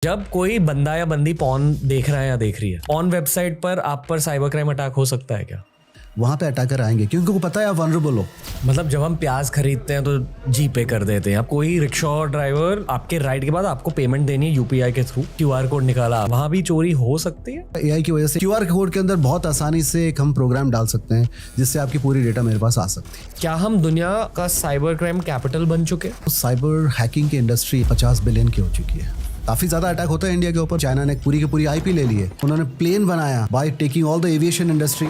जब कोई बंदा या बंदी पॉर्न देख रहा है या देख रही है, पॉर्न वेबसाइट पर आप पर साइबर क्राइम अटैक हो सकता है क्या? वहां पे अटैकर आएंगे क्योंकि उनको पता है आप वनरेबल हो। मतलब जब हम प्याज खरीदते हैं तो जी पे कर देते हैं, कोई रिक्शा ड्राइवर आपके राइड के बाद आपको पेमेंट देनी है यूपीआई के थ्रू, क्यूआर कोड निकाला, वहां भी चोरी हो सकती है। एआई की वजह से क्यूआर कोड के अंदर बहुत आसानी से एक हम प्रोग्राम डाल सकते हैं जिससे आपकी पूरी डेटा मेरे पास आ सकती है। क्या हम दुनिया का साइबर क्राइम कैपिटल बन चुके? साइबर हैकिंग की इंडस्ट्री 50 बिलियन की हो चुकी है। काफी ज्यादा अटैक होता है इंडिया के ऊपर। चाइना ने पूरी की पूरी आईपी ले ली है, उन्होंने प्लेन बनाया by taking all the aviation industry.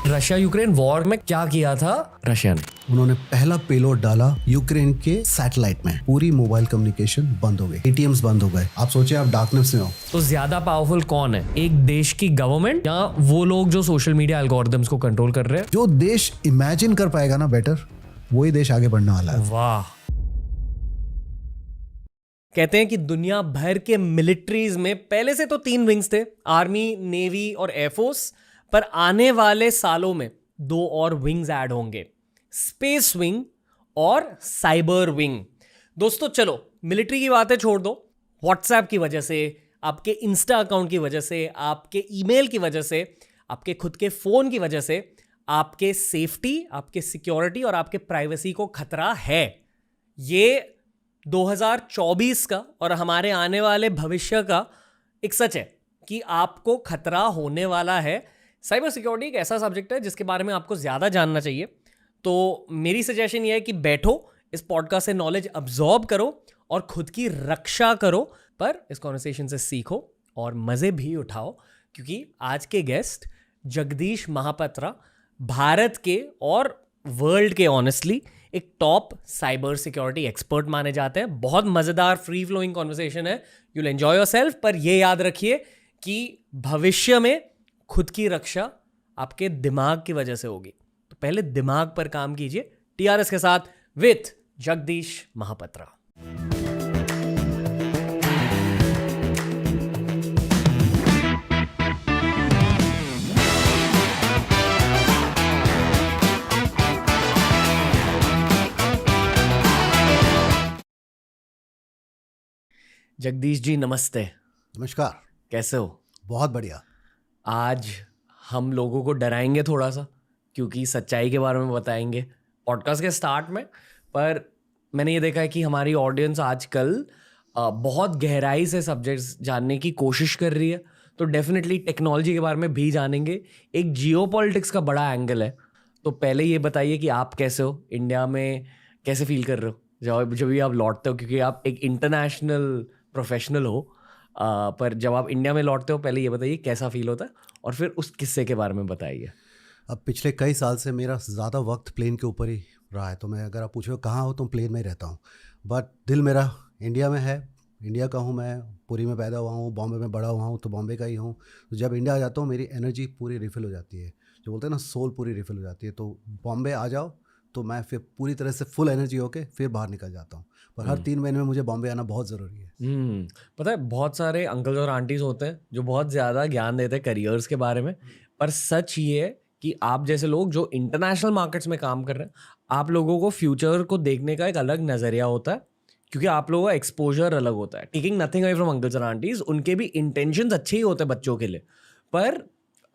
Russia Ukraine war में क्या किया था रशिया ने? उन्होंने पहला पेलोड डाला यूक्रेन के सैटेलाइट में, पूरी मोबाइल कम्युनिकेशन बंद हो गई, एटीएम्स बंद हो गए। आप सोचिए आप डार्कनेस में हो। तो ज्यादा पावरफुल कौन है, एक देश की गवर्नमेंट या वो लोग जो सोशल मीडिया एल्गोरिदम्स को कंट्रोल कर रहे हैं? जो देश इमेजिन कर पाएगा ना बेटर, वही देश आगे बढ़ने वाला है। वाह। कहते हैं कि दुनिया भर के मिलिट्रीज में पहले से तो 3 विंग्स थे, आर्मी, नेवी और एयरफोर्स, पर आने वाले सालों में 2 और विंग्स ऐड होंगे, स्पेस विंग और साइबर विंग। दोस्तों चलो मिलिट्री की बातें छोड़ दो, व्हाट्सएप की वजह से, आपके इंस्टा अकाउंट की वजह से, आपके ईमेल की वजह से, आपके खुद के फोन की वजह से आपके सेफ्टी, आपके सिक्योरिटी और आपके प्राइवेसी को खतरा है। ये 2024 का और हमारे आने वाले भविष्य का एक सच है कि आपको खतरा होने वाला है। साइबर सिक्योरिटी एक ऐसा सब्जेक्ट है जिसके बारे में आपको ज़्यादा जानना चाहिए। तो मेरी सजेशन ये है कि बैठो, इस पॉडकास्ट से नॉलेज अब्जॉर्ब करो और खुद की रक्षा करो, पर इस कॉन्वर्सेशन से सीखो और मज़े भी उठाओ, क्योंकि आज के गेस्ट जगदीश महापात्रा भारत के और वर्ल्ड के ऑनेस्टली एक टॉप साइबर सिक्योरिटी एक्सपर्ट माने जाते हैं। बहुत मज़ेदार फ्री फ्लोइंग कॉन्वर्सेशन है, यू विल एंजॉय योरसेल्फ। पर ये याद रखिए कि भविष्य में खुद की रक्षा आपके दिमाग की वजह से होगी, तो पहले दिमाग पर काम कीजिए। टीआरएस के साथ विथ जगदीश महापात्रा। जगदीश जी नमस्ते। नमस्कार। कैसे हो? बहुत बढ़िया। आज हम लोगों को डराएंगे थोड़ा सा, क्योंकि सच्चाई के बारे में बताएंगे पॉडकास्ट के स्टार्ट में। पर मैंने ये देखा है कि हमारी ऑडियंस आजकल बहुत गहराई से सब्जेक्ट्स जानने की कोशिश कर रही है, तो डेफिनेटली टेक्नोलॉजी के बारे में भी जानेंगे। एक जियोपॉलिटिक्स का बड़ा एंगल है। तो पहले ये बताइए कि आप कैसे हो, इंडिया में कैसे फील कर रहे हो जब भी आप लौटते हो, क्योंकि आप एक इंटरनेशनल प्रोफेशनल हो। पर जब आप इंडिया में लौटते हो, पहले ये बताइए कैसा फील होता है और फिर उस किस्से के बारे में बताइए। अब पिछले कई साल से मेरा ज़्यादा वक्त प्लेन के ऊपर ही रहा है, तो मैं अगर आप पूछो कहाँ हो तो प्लेन में ही रहता हूँ, बट दिल मेरा इंडिया में है। इंडिया का हूँ मैं, पुरी में पैदा हुआ हूँ, बॉम्बे में बड़ा हुआ हूँ, तो बॉम्बे का ही हूँ। तो जब इंडिया आ जाता हूँ मेरी एनर्जी पूरी रिफ़िल हो जाती है, जो बोलते हैं ना सोल पूरी रिफ़िल हो जाती है। तो बॉम्बे आ जाओ तो मैं फिर पूरी तरह से फुल एनर्जी होके फिर बाहर निकल जाता हूँ। पर हर 3 महीने में मुझे बॉम्बे आना बहुत ज़रूरी है। पता है बहुत सारे अंकल्स और आंटीज होते हैं जो बहुत ज़्यादा ज्ञान देते हैं करियर्स के बारे में, पर सच ये है कि आप जैसे लोग जो इंटरनेशनल मार्केट्स में काम कर रहे हैं, आप लोगों को फ्यूचर को देखने का एक अलग नज़रिया होता है, क्योंकि आप लोगों का एक्सपोजर अलग होता है। Taking nothing away from uncles और आंटीज, उनके भी इंटेंशंस अच्छे ही होते हैं बच्चों के लिए, पर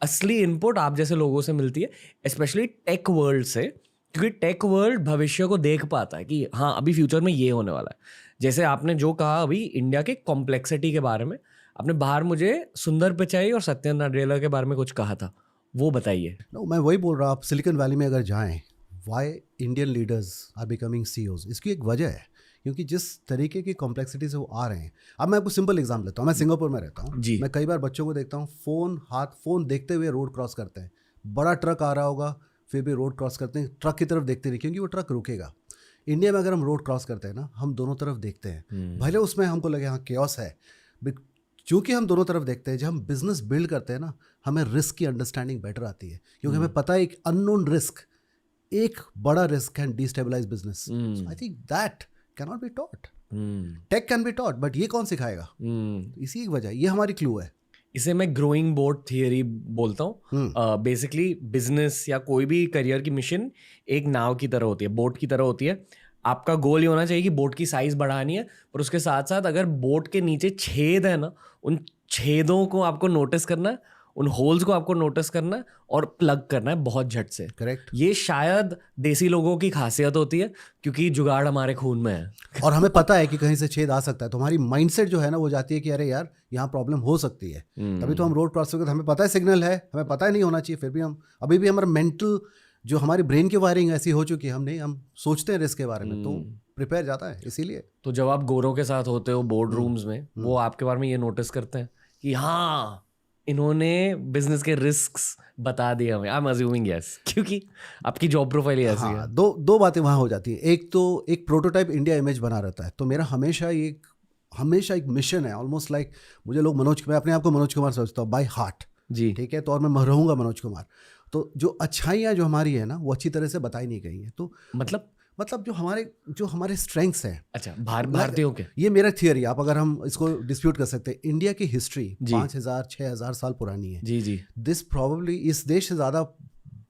असली इनपुट आप जैसे लोगों से मिलती है, स्पेशली टेक वर्ल्ड से, क्योंकि टेक वर्ल्ड भविष्य को देख पाता है कि हाँ अभी फ्यूचर में ये होने वाला है। जैसे आपने जो कहा अभी इंडिया के कॉम्प्लेक्सिटी के बारे में, आपने बाहर मुझे सुंदर पिचाई और सत्य नाडेला के बारे में कुछ कहा था, वो बताइए। मैं वही बोल रहा हूँ, आप सिलिकॉन वैली में अगर जाएं, why Indian leaders are becoming CEOs, इसकी एक वजह है क्योंकि जिस तरीके की कॉम्प्लेक्सिटी से वो आ रहे हैं। अब मैं आपको सिंपल एग्जाम्पल लेता हूँ, मैं सिंगापुर में रहता हूँ जी। मैं कई बार बच्चों को देखता हूँ फ़ोन देखते हुए रोड क्रॉस करते हैं। बड़ा ट्रक आ रहा होगा फिर भी रोड क्रॉस करते हैं, ट्रक की तरफ देखते नहीं क्योंकि वो ट्रक रुकेगा। इंडिया में अगर हम रोड क्रॉस करते हैं ना, हम दोनों तरफ देखते हैं, भले उसमें हमको लगे हाँ केओस है, चूँकि हम दोनों तरफ देखते हैं। जब हम बिजनेस बिल्ड करते हैं ना, हमें रिस्क की अंडरस्टैंडिंग बेटर आती है, क्योंकि हमें पता है एक अननोन रिस्क, एक बड़ा risk can destabilise business. I think that can not be taught. Tech can be taught, but ये कौन सिखाएगा? इसी एक वजह, ये हमारी क्लू है। इसे मैं ग्रोइंग बोट थियरी बोलता हूँ। बेसिकली बिजनेस या कोई भी करियर की मिशन एक नाव की तरह होती है, बोट की तरह होती है। आपका गोल ये होना चाहिए कि बोट की साइज बढ़ानी है, पर उसके साथ साथ अगर बोट के नीचे छेद है ना, उन छेदों को आपको नोटिस करना है, उन होल्स को आपको नोटिस करना है और प्लग करना है बहुत झट से। करेक्ट। ये शायद देसी लोगों की खासियत होती है, क्योंकि जुगाड़ हमारे खून में है। और हमें पता है कि कहीं से छेद आ सकता है, तो हमारी माइंडसेट जो है ना वो जाती है कि अरे यार यहाँ प्रॉब्लम हो सकती है। तभी तो हम रोड क्रॉस करते, हमें पता है सिग्नल है, हमें पता है नहीं होना चाहिए, फिर भी हम अभी भी हमारा मेंटल जो हमारी ब्रेन की वायरिंग ऐसी हो चुकी है, हम सोचते हैं रिस्क के बारे में, तो प्रिपेयर जाता है इसीलिए। तो जब आप गोरों के साथ होते हो बोर्ड रूम्स में, वो आपके बारे में ये नोटिस करते हैं कि हाँ इन्होंने बिजनेस के रिस्क्स बता दिए हमें। आई एम अज्यूमिंग यस, क्योंकि आपकी जॉब प्रोफाइल ही ऐसी है। दो बातें वहाँ हो जाती है। एक तो एक प्रोटोटाइप इंडिया इमेज बना रहता है, तो मेरा हमेशा एक मिशन है, ऑलमोस्ट लाइक मुझे लोग मैं अपने आप को मनोज कुमार सोचता हूँ बाय हार्ट जी, ठीक है, तो और मैं रहूँगा मनोज कुमार। तो जो अच्छाइयाँ जो हमारी है ना वो अच्छी तरह से बताई नहीं गई हैं। तो मतलब जो हमारे स्ट्रेंथ्स हैं, अच्छा भारतीयों के, ये मेरा थियरी, आप अगर हम इसको डिस्प्यूट कर सकते हैं, इंडिया की हिस्ट्री 5,000-6,000 साल पुरानी है। जी दिस प्रॉब्ली इस देश से ज़्यादा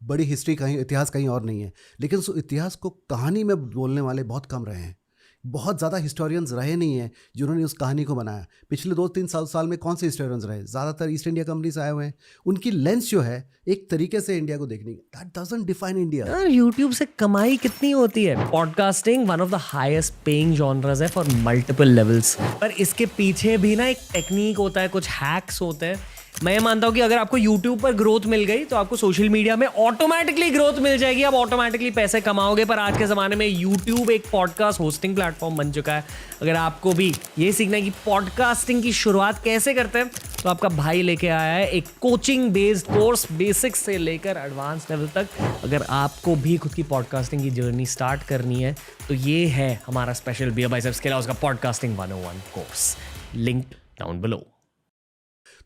बड़ी हिस्ट्री इतिहास कहीं और नहीं है, लेकिन उस इतिहास को कहानी में बोलने वाले बहुत कम रहे हैं। बहुत ज़्यादा हिस्टोरियंस रहे नहीं हैं जिन्होंने उस कहानी को बनाया। पिछले 2-3 साल में कौन से हिस्टोरियंस रहे? ज़्यादातर ईस्ट इंडिया कंपनी से आए हुए हैं। उनकी लेंस जो है एक तरीके से इंडिया को देखने की, दैट डजंट डिफाइन इंडिया। यार यूट्यूब से कमाई कितनी होती है? Podcasting one of the highest paying genres है फॉर मल्टीपल लेवल्स, पर इसके पीछे भी ना एक टेक्निक होता है, कुछ हैक्स होते हैं। मैं ये मानता हूँ कि अगर आपको YouTube पर ग्रोथ मिल गई तो आपको सोशल मीडिया में ऑटोमेटिकली ग्रोथ मिल जाएगी, आप ऑटोमेटिकली पैसे कमाओगे। पर आज के ज़माने में YouTube एक पॉडकास्ट होस्टिंग प्लेटफॉर्म बन चुका है। अगर आपको भी ये सीखना है कि पॉडकास्टिंग की शुरुआत कैसे करते हैं, तो आपका भाई लेके आया है एक कोचिंग बेस्ड कोर्स, बेसिक्स से लेकर एडवांस लेवल तक। अगर आपको भी खुद की पॉडकास्टिंग की जर्नी स्टार्ट करनी है तो ये है हमारा स्पेशल बियर बाइसेप्स के उसका podcasting 101 course, link down below.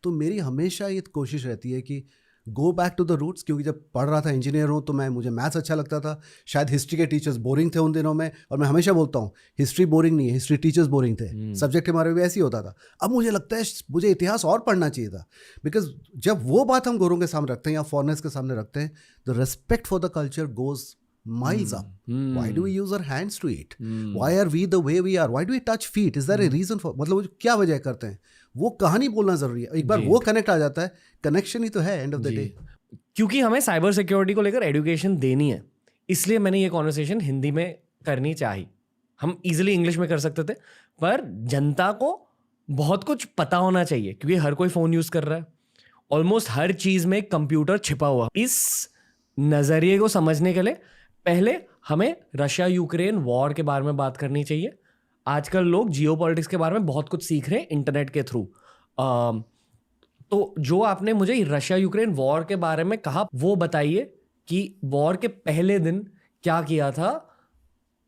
तो मेरी हमेशा ये कोशिश रहती है कि go back to the roots, क्योंकि जब पढ़ रहा था इंजीनियर हूँ तो मुझे मैथ्स अच्छा लगता था। शायद हिस्ट्री के टीचर्स बोरिंग थे उन दिनों में, और मैं हमेशा बोलता हूँ हिस्ट्री बोरिंग नहीं है, हिस्ट्री टीचर्स बोरिंग थे। सब्जेक्ट हमारे भी ऐसे ही होता था। अब मुझे लगता है मुझे इतिहास और पढ़ना चाहिए था, बिकॉज जब वो बात हम गोरों के सामने रखते हैं या फॉरेनर्स के सामने रखते हैं, the respect for the culture goes miles up. Why do we use our hands to eat? Why are we the way we are? Why do we touch feet? Is there a reason for? मतलब क्या वजह करते हैं? वो कहानी बोलना जरूरी है। एक बार वो कनेक्ट आ जाता है, कनेक्शन ही तो है एंड ऑफ द डे। क्योंकि हमें साइबर सिक्योरिटी को लेकर एजुकेशन देनी है, इसलिए मैंने ये कॉन्वर्सेशन हिंदी में करनी चाहिए। हम इजीली इंग्लिश में कर सकते थे, पर जनता को बहुत कुछ पता होना चाहिए, क्योंकि हर कोई फोन यूज कर रहा है। ऑलमोस्ट हर चीज में कंप्यूटर छिपा हुआ। इस नजरिए को समझने के लिए पहले हमें रशिया यूक्रेन वॉर के बारे में बात करनी चाहिए। आजकल लोग जियोपॉलिटिक्स के बारे में बहुत कुछ सीख रहे हैं इंटरनेट के थ्रू। तो जो आपने मुझे रशिया यूक्रेन वॉर के बारे में कहा, वो बताइए कि वॉर के पहले दिन क्या किया था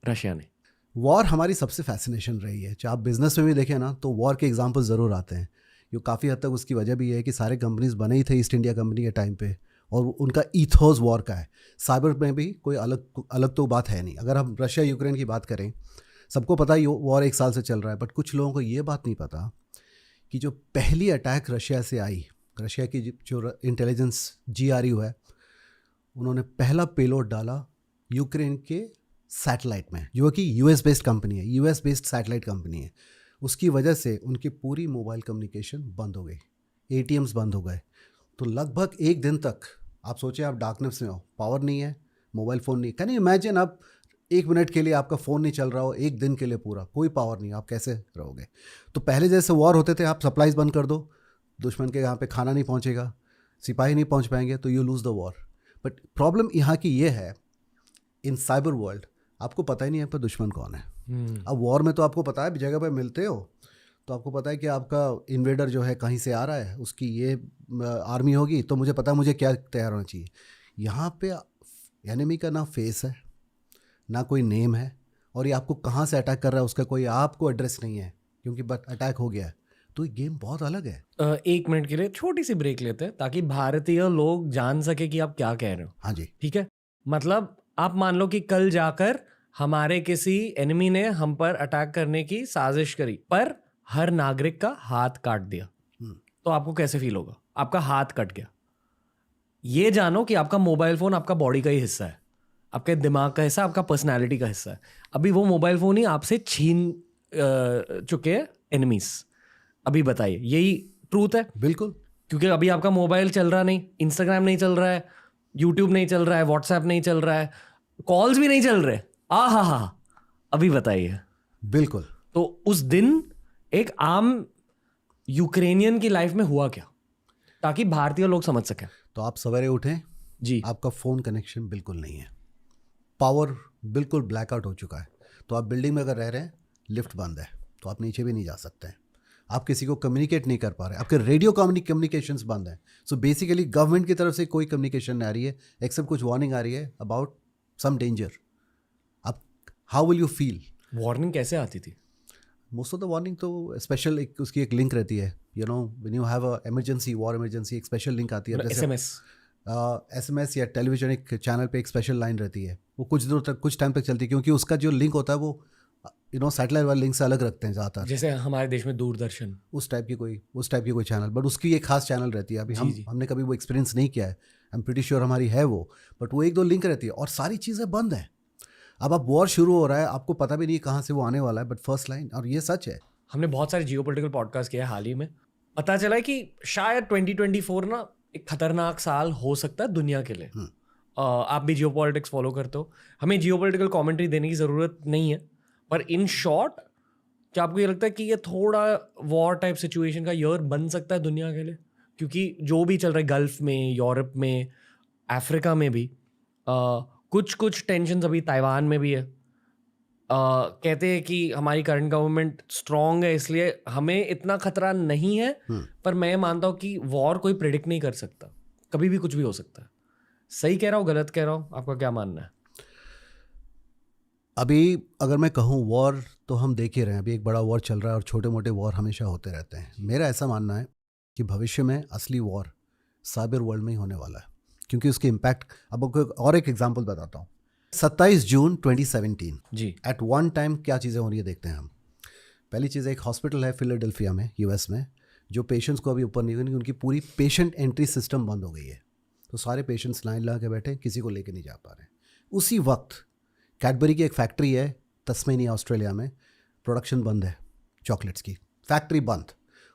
रशिया ने। वॉर हमारी सबसे फैसिनेशन रही है, चाहे आप बिजनेस में भी देखें ना तो वॉर के एग्जाम्पल ज़रूर आते हैं। जो काफ़ी हद तक उसकी वजह भी है कि सारे कंपनीज बने ही थे ईस्ट इंडिया कंपनी के टाइम पे, और उनका ईथोस वॉर का है। साइबर में भी कोई अलग तो बात है नहीं। अगर हम रशिया यूक्रेन की बात करें, सबको पता ही वॉर 1 साल से चल रहा है, बट कुछ लोगों को ये बात नहीं पता कि जो पहली अटैक रशिया से आई, रशिया की जो इंटेलिजेंस GRU है, उन्होंने पहला पेलोड डाला यूक्रेन के सैटेलाइट में, जो कि US बेस्ड कंपनी है, US बेस्ड सैटेलाइट कंपनी है। उसकी वजह से उनकी पूरी मोबाइल कम्युनिकेशन बंद हो गई, ATMs बंद हो गए। तो लगभग 1 दिन तक आप सोचें, आप डार्कनेस में हो, पावर नहीं है, मोबाइल फ़ोन नहीं। कैन यू इमेजिन, आप 1 मिनट के लिए आपका फ़ोन नहीं चल रहा हो, 1 दिन के लिए पूरा कोई पावर नहीं, आप कैसे रहोगे? तो पहले जैसे वॉर होते थे, आप सप्लाईज बंद कर दो, दुश्मन के यहाँ पे खाना नहीं पहुँचेगा, सिपाही नहीं पहुँच पाएंगे, तो you lose the war. But problem यहाँ की ये है, इन साइबर वर्ल्ड आपको पता ही नहीं है आपका दुश्मन कौन है। अब वॉर में तो आपको पता है, जगह पर मिलते हो तो आपको पता है कि आपका इन्वेडर जो है कहीं से आ रहा है, उसकी ये आर्मी होगी, तो मुझे पता है मुझे क्या तैयार होना चाहिए। यहाँ पे एनिमी का ना फेस है, ना कोई नेम है, और ये आपको कहाँ से अटैक कर रहा है उसका कोई आपको एड्रेस नहीं है, क्योंकि बट अटैक हो गया है। तो ये गेम बहुत अलग है। 1 मिनट के लिए छोटी सी ब्रेक लेते हैं, ताकि भारतीय लोग जान सके कि आप क्या कह रहे हो। हाँ जी, ठीक है। मतलब आप मान लो कि कल जाकर हमारे किसी एनिमी ने हम पर अटैक करने की साजिश करी, पर हर नागरिक का हाथ काट दिया, तो आपको कैसे फील होगा? आपका हाथ कट गया। ये जानो कि आपका मोबाइल फोन आपका बॉडी का ही हिस्सा है। आपके दिमाग का हिस्सा, आपका पर्सनैलिटी का हिस्सा है। अभी वो मोबाइल फ़ोन ही आपसे छीन चुके हैं एनिमीज। अभी बताइए, यही ट्रूथ है? बिल्कुल। क्योंकि अभी आपका मोबाइल चल रहा नहीं, इंस्टाग्राम नहीं चल रहा है, यूट्यूब नहीं चल रहा है, व्हाट्सएप नहीं चल रहा है, कॉल्स भी नहीं चल रहे। हा, अभी बताइए। बिल्कुल। तो उस दिन एक आम यूक्रेनियन की लाइफ में हुआ क्या, ताकि भारतीय लोग समझ सकें। तो आप सवेरे उठें जी, आपका फ़ोन कनेक्शन बिल्कुल नहीं है, पावर बिल्कुल ब्लैकआउट हो चुका है। तो आप बिल्डिंग में अगर रह रहे हैं, लिफ्ट बंद है, तो आप नीचे भी नहीं जा सकते हैं। आप किसी को कम्युनिकेट नहीं कर पा रहे, आपके रेडियो कम्युनिकेशंस बंद हैं। सो बेसिकली गवर्नमेंट की तरफ से कोई कम्युनिकेशन नहीं आ रही है, एक्सेप्ट कुछ वार्निंग आ रही है अबाउट सम डेंजर। आप how will you feel? Warning कैसे आती थी? मोस्ट ऑफ द वार्निंग तो स्पेशल एक उसकी एक लिंक रहती है, you know when you have a emergency, war emergency, एक स्पेशल लिंक आती है। SMS या टेलीविजन एक चैनल पे एक स्पेशल लाइन रहती है, वो कुछ दूर तक कुछ टाइम तक चलती है, क्योंकि उसका जो लिंक होता है वो सैटेलाइट वाले लिंक से अलग रखते हैं ज़्यादातर। जैसे हमारे देश में दूरदर्शन, उस टाइप की कोई चैनल, बट उसकी एक खास चैनल रहती है। अभी हमने कभी वो एक्सपीरियंस नहीं किया है, आई एम प्रीटी श्योर हमारी है वो, बट वो एक दो लिंक रहती है और सारी चीज़ें बंद हैं। अब वॉर शुरू हो रहा है, आपको पता भी नहीं कहाँ से वो आने वाला है, बट फर्स्ट लाइन, और ये सच है। हमने बहुत सारे जियोपॉलिटिकल पॉडकास्ट किए हैं हाल ही में, पता चला है कि शायद 2024 ना एक खतरनाक साल हो सकता है दुनिया के लिए। आप भी जियोपॉलिटिक्स फॉलो करते हो, हमें जियोपॉलिटिकल कमेंट्री देने की ज़रूरत नहीं है, पर इन शॉर्ट क्या आपको ये लगता है कि ये थोड़ा वॉर टाइप सिचुएशन का ईयर बन सकता है दुनिया के लिए? क्योंकि जो भी चल रहा है गल्फ में, यूरोप में, अफ्रीका में भी कुछ टेंशन अभी ताइवान में भी है। कहते हैं कि हमारी करंट गवर्नमेंट स्ट्रांग है, इसलिए हमें इतना खतरा नहीं है, पर मैं मानता हूँ कि वॉर कोई प्रिडिक्ट नहीं कर सकता, कभी भी कुछ भी हो सकता है। सही कह रहा हूँ, गलत कह रहा हूँ, आपका क्या मानना है? अभी अगर मैं कहूँ वॉर, तो हम देख ही रहे हैं, अभी एक बड़ा वॉर चल रहा है और छोटे मोटे वॉर हमेशा होते रहते हैं। मेरा ऐसा मानना है कि भविष्य में असली वॉर साइबर वर्ल्ड में ही होने वाला है, क्योंकि उसके इम्पैक्ट, अब आपको और एक एग्जांपल बताता हूँ। 27 जून 2017 जी, एट वन टाइम क्या चीज़ें हो रही है देखते हैं हम। पहली चीज़, एक हॉस्पिटल है फिलाडेल्फिया में, US में, जो पेशेंट्स को अभी ऊपर नहीं हुई, उनकी पूरी पेशेंट एंट्री सिस्टम बंद हो गई है। तो सारे पेशेंट्स लाइन लगा के बैठे, किसी को लेके नहीं जा पा रहे। उसी वक्त कैडबरी की एक फैक्ट्री है तस्मेनिया, ऑस्ट्रेलिया में, प्रोडक्शन बंद है चॉकलेट्स की, फैक्ट्री बंद।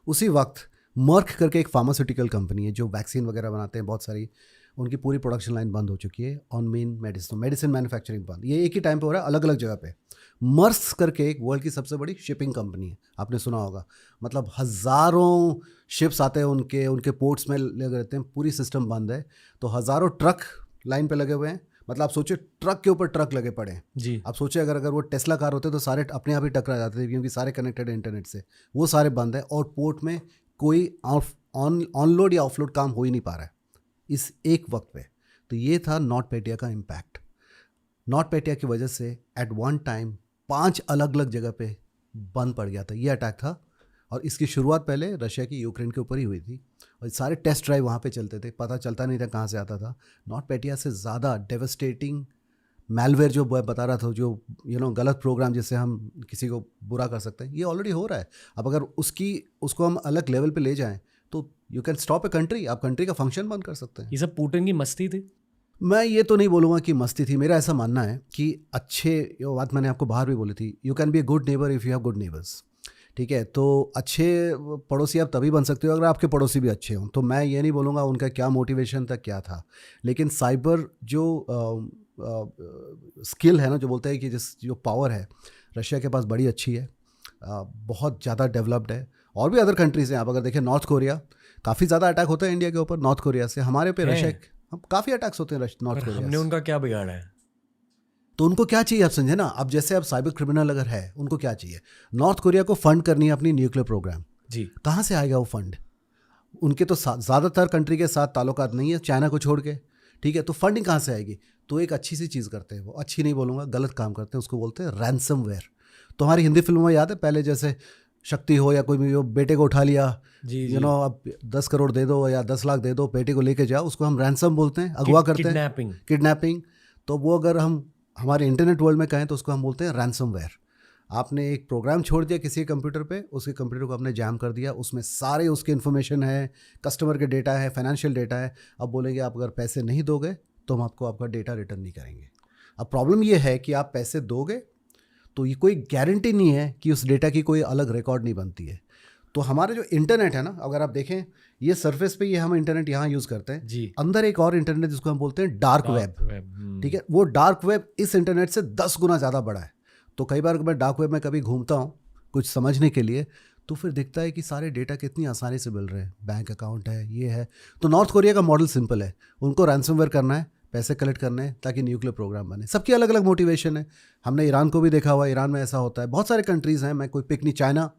उसी वक्त मर्क करके एक फार्मास्यूटिकल कंपनी है जो वैक्सीन वगैरह बनाते हैं बहुत सारी, उनकी पूरी प्रोडक्शन लाइन बंद हो चुकी है ऑन मेन मेडिसिन मैन्युफैक्चरिंग बंद। ये एक ही टाइम पे हो रहा है, अलग अलग जगह पे। मर्क्स करके एक वर्ल्ड की सबसे बड़ी शिपिंग कंपनी है, आपने सुना होगा, मतलब हज़ारों शिप्स आते हैं उनके पोर्ट्स में लगे रहते हैं, पूरी सिस्टम बंद है। तो हज़ारों ट्रक लाइन पे लगे हुए हैं, मतलब आप सोचिए ट्रक के ऊपर ट्रक लगे पड़े हैं जी। आप सोचिए अगर वो टेस्ला कार होते तो सारे अपने आप ही टकरा जाते थे, क्योंकि सारे कनेक्टेड है इंटरनेट से। वो सारे बंद है और पोर्ट में कोई ऑनलोड या ऑफलोड काम हो ही नहीं पा रहा है इस एक वक्त पे। तो ये था नॉटपेटिया का इम्पैक्ट। नॉटपेटिया की वजह से एट वन टाइम 5 अलग अलग जगह पे बंद पड़ गया था। ये अटैक था और इसकी शुरुआत पहले रशिया की यूक्रेन के ऊपर ही हुई थी और सारे टेस्ट ड्राइव वहाँ पे चलते थे, पता चलता नहीं था कहाँ से आता था। नॉटपेटिया से ज़्यादा डेवस्टेटिंग मैलवेयर जो बता रहा था, जो गलत प्रोग्राम जिससे हम किसी को बुरा कर सकते हैं, ये ऑलरेडी हो रहा है। अब अगर उसको हम अलग लेवल पे ले जाएं तो you can stop a country, आप कंट्री का फंक्शन बंद कर सकते हैं। ये सब पुतिन की मस्ती थी? मैं ये तो नहीं बोलूँगा कि मस्ती थी, मेरा ऐसा मानना है कि ये बात मैंने आपको बाहर भी बोली थी, you can be a good neighbour if you have good neighbours. ठीक है, तो अच्छे पड़ोसी आप तभी बन सकते हो अगर आपके पड़ोसी भी अच्छे हों। तो मैं ये नहीं बोलूँगा उनका क्या मोटिवेशन था, क्या था, लेकिन साइबर जो स्किल है ना, जो बोलते हैं कि जो पावर है रशिया के पास बड़ी अच्छी है, बहुत ज़्यादा डेवलप्ड है। और भी अदर कंट्रीज़ हैं, आप अगर देखें नॉर्थ कोरिया, काफ़ी ज़्यादा अटैक होता है इंडिया के ऊपर नॉर्थ कोरिया से, हमारे पे रशिया हम काफ़ी अटैक्स होते हैं नॉर्थ कोरिया से। हमने उनका क्या बिगाड़ा है? तो उनको क्या चाहिए आप समझे ना, अब जैसे अब साइबर क्रिमिनल अगर है, उनको क्या चाहिए, नॉर्थ कोरिया को फंड करनी है अपनी न्यूक्लियर प्रोग्राम। जी, कहाँ से आएगा वो फंड? उनके तो ज़्यादातर कंट्री के साथ ताल्लुकात नहीं है, चाइना को छोड़ के। ठीक है, तो फंडिंग कहाँ से आएगी? तो एक अच्छी सी चीज़ करते हैं वो, अच्छी नहीं बोलूँगा, गलत काम करते हैं, उसको बोलते हैं रैंसमवेयर। तो हमारी हिंदी फिल्मों में याद है पहले, जैसे शक्ति हो या कोई भी हो, बेटे को उठा लिया, अब 10 करोड़ दे दो या 10 लाख दे दो, बेटे को लेके जाओ, उसको हम रैंसम बोलते हैं, अगवा करते हैं, किडनैपिंग। तो वो अगर हम हमारे इंटरनेट वर्ल्ड में कहें तो उसको हम बोलते हैं रैंसमवेयर। आपने एक प्रोग्राम छोड़ दिया किसी कंप्यूटर पे, उसके कंप्यूटर को आपने जैम कर दिया, उसमें सारे उसके इन्फॉर्मेशन है, कस्टमर के डेटा है, फाइनेंशियल डेटा है। अब बोलेंगे आप अगर पैसे नहीं दोगे तो हम आपको आपका डेटा रिटर्न नहीं करेंगे। अब प्रॉब्लम ये है कि आप पैसे दोगे तो ये कोई गारंटी नहीं है कि उस डेटा की कोई अलग रिकॉर्ड नहीं बनती है। तो हमारे जो इंटरनेट है ना, अगर आप देखें ये सरफेस पे ये हम इंटरनेट यहाँ यूज़ करते हैं जी। अंदर एक और इंटरनेट जिसको हम बोलते हैं डार्क वेब। ठीक है, वो डार्क वेब इस इंटरनेट से 10 गुना ज़्यादा बड़ा है। तो कई बार मैं डार्क वेब में कभी घूमता हूँ कुछ समझने के लिए, तो फिर दिखता है कि सारे डेटा कितनी आसानी से मिल रहे हैं, बैंक अकाउंट है, ये है। तो नॉर्थ कोरिया का मॉडल सिंपल है, उनको रैंसमवेयर करना है, पैसे कलेक्ट करने हैं ताकि न्यूक्लियर प्रोग्राम बने। सबकी अलग अलग मोटिवेशन है। हमने ईरान को भी देखा हुआ, ईरान में ऐसा होता है। बहुत सारे कंट्रीज़ हैं, मैं कोई पिक नहीं, चाइना,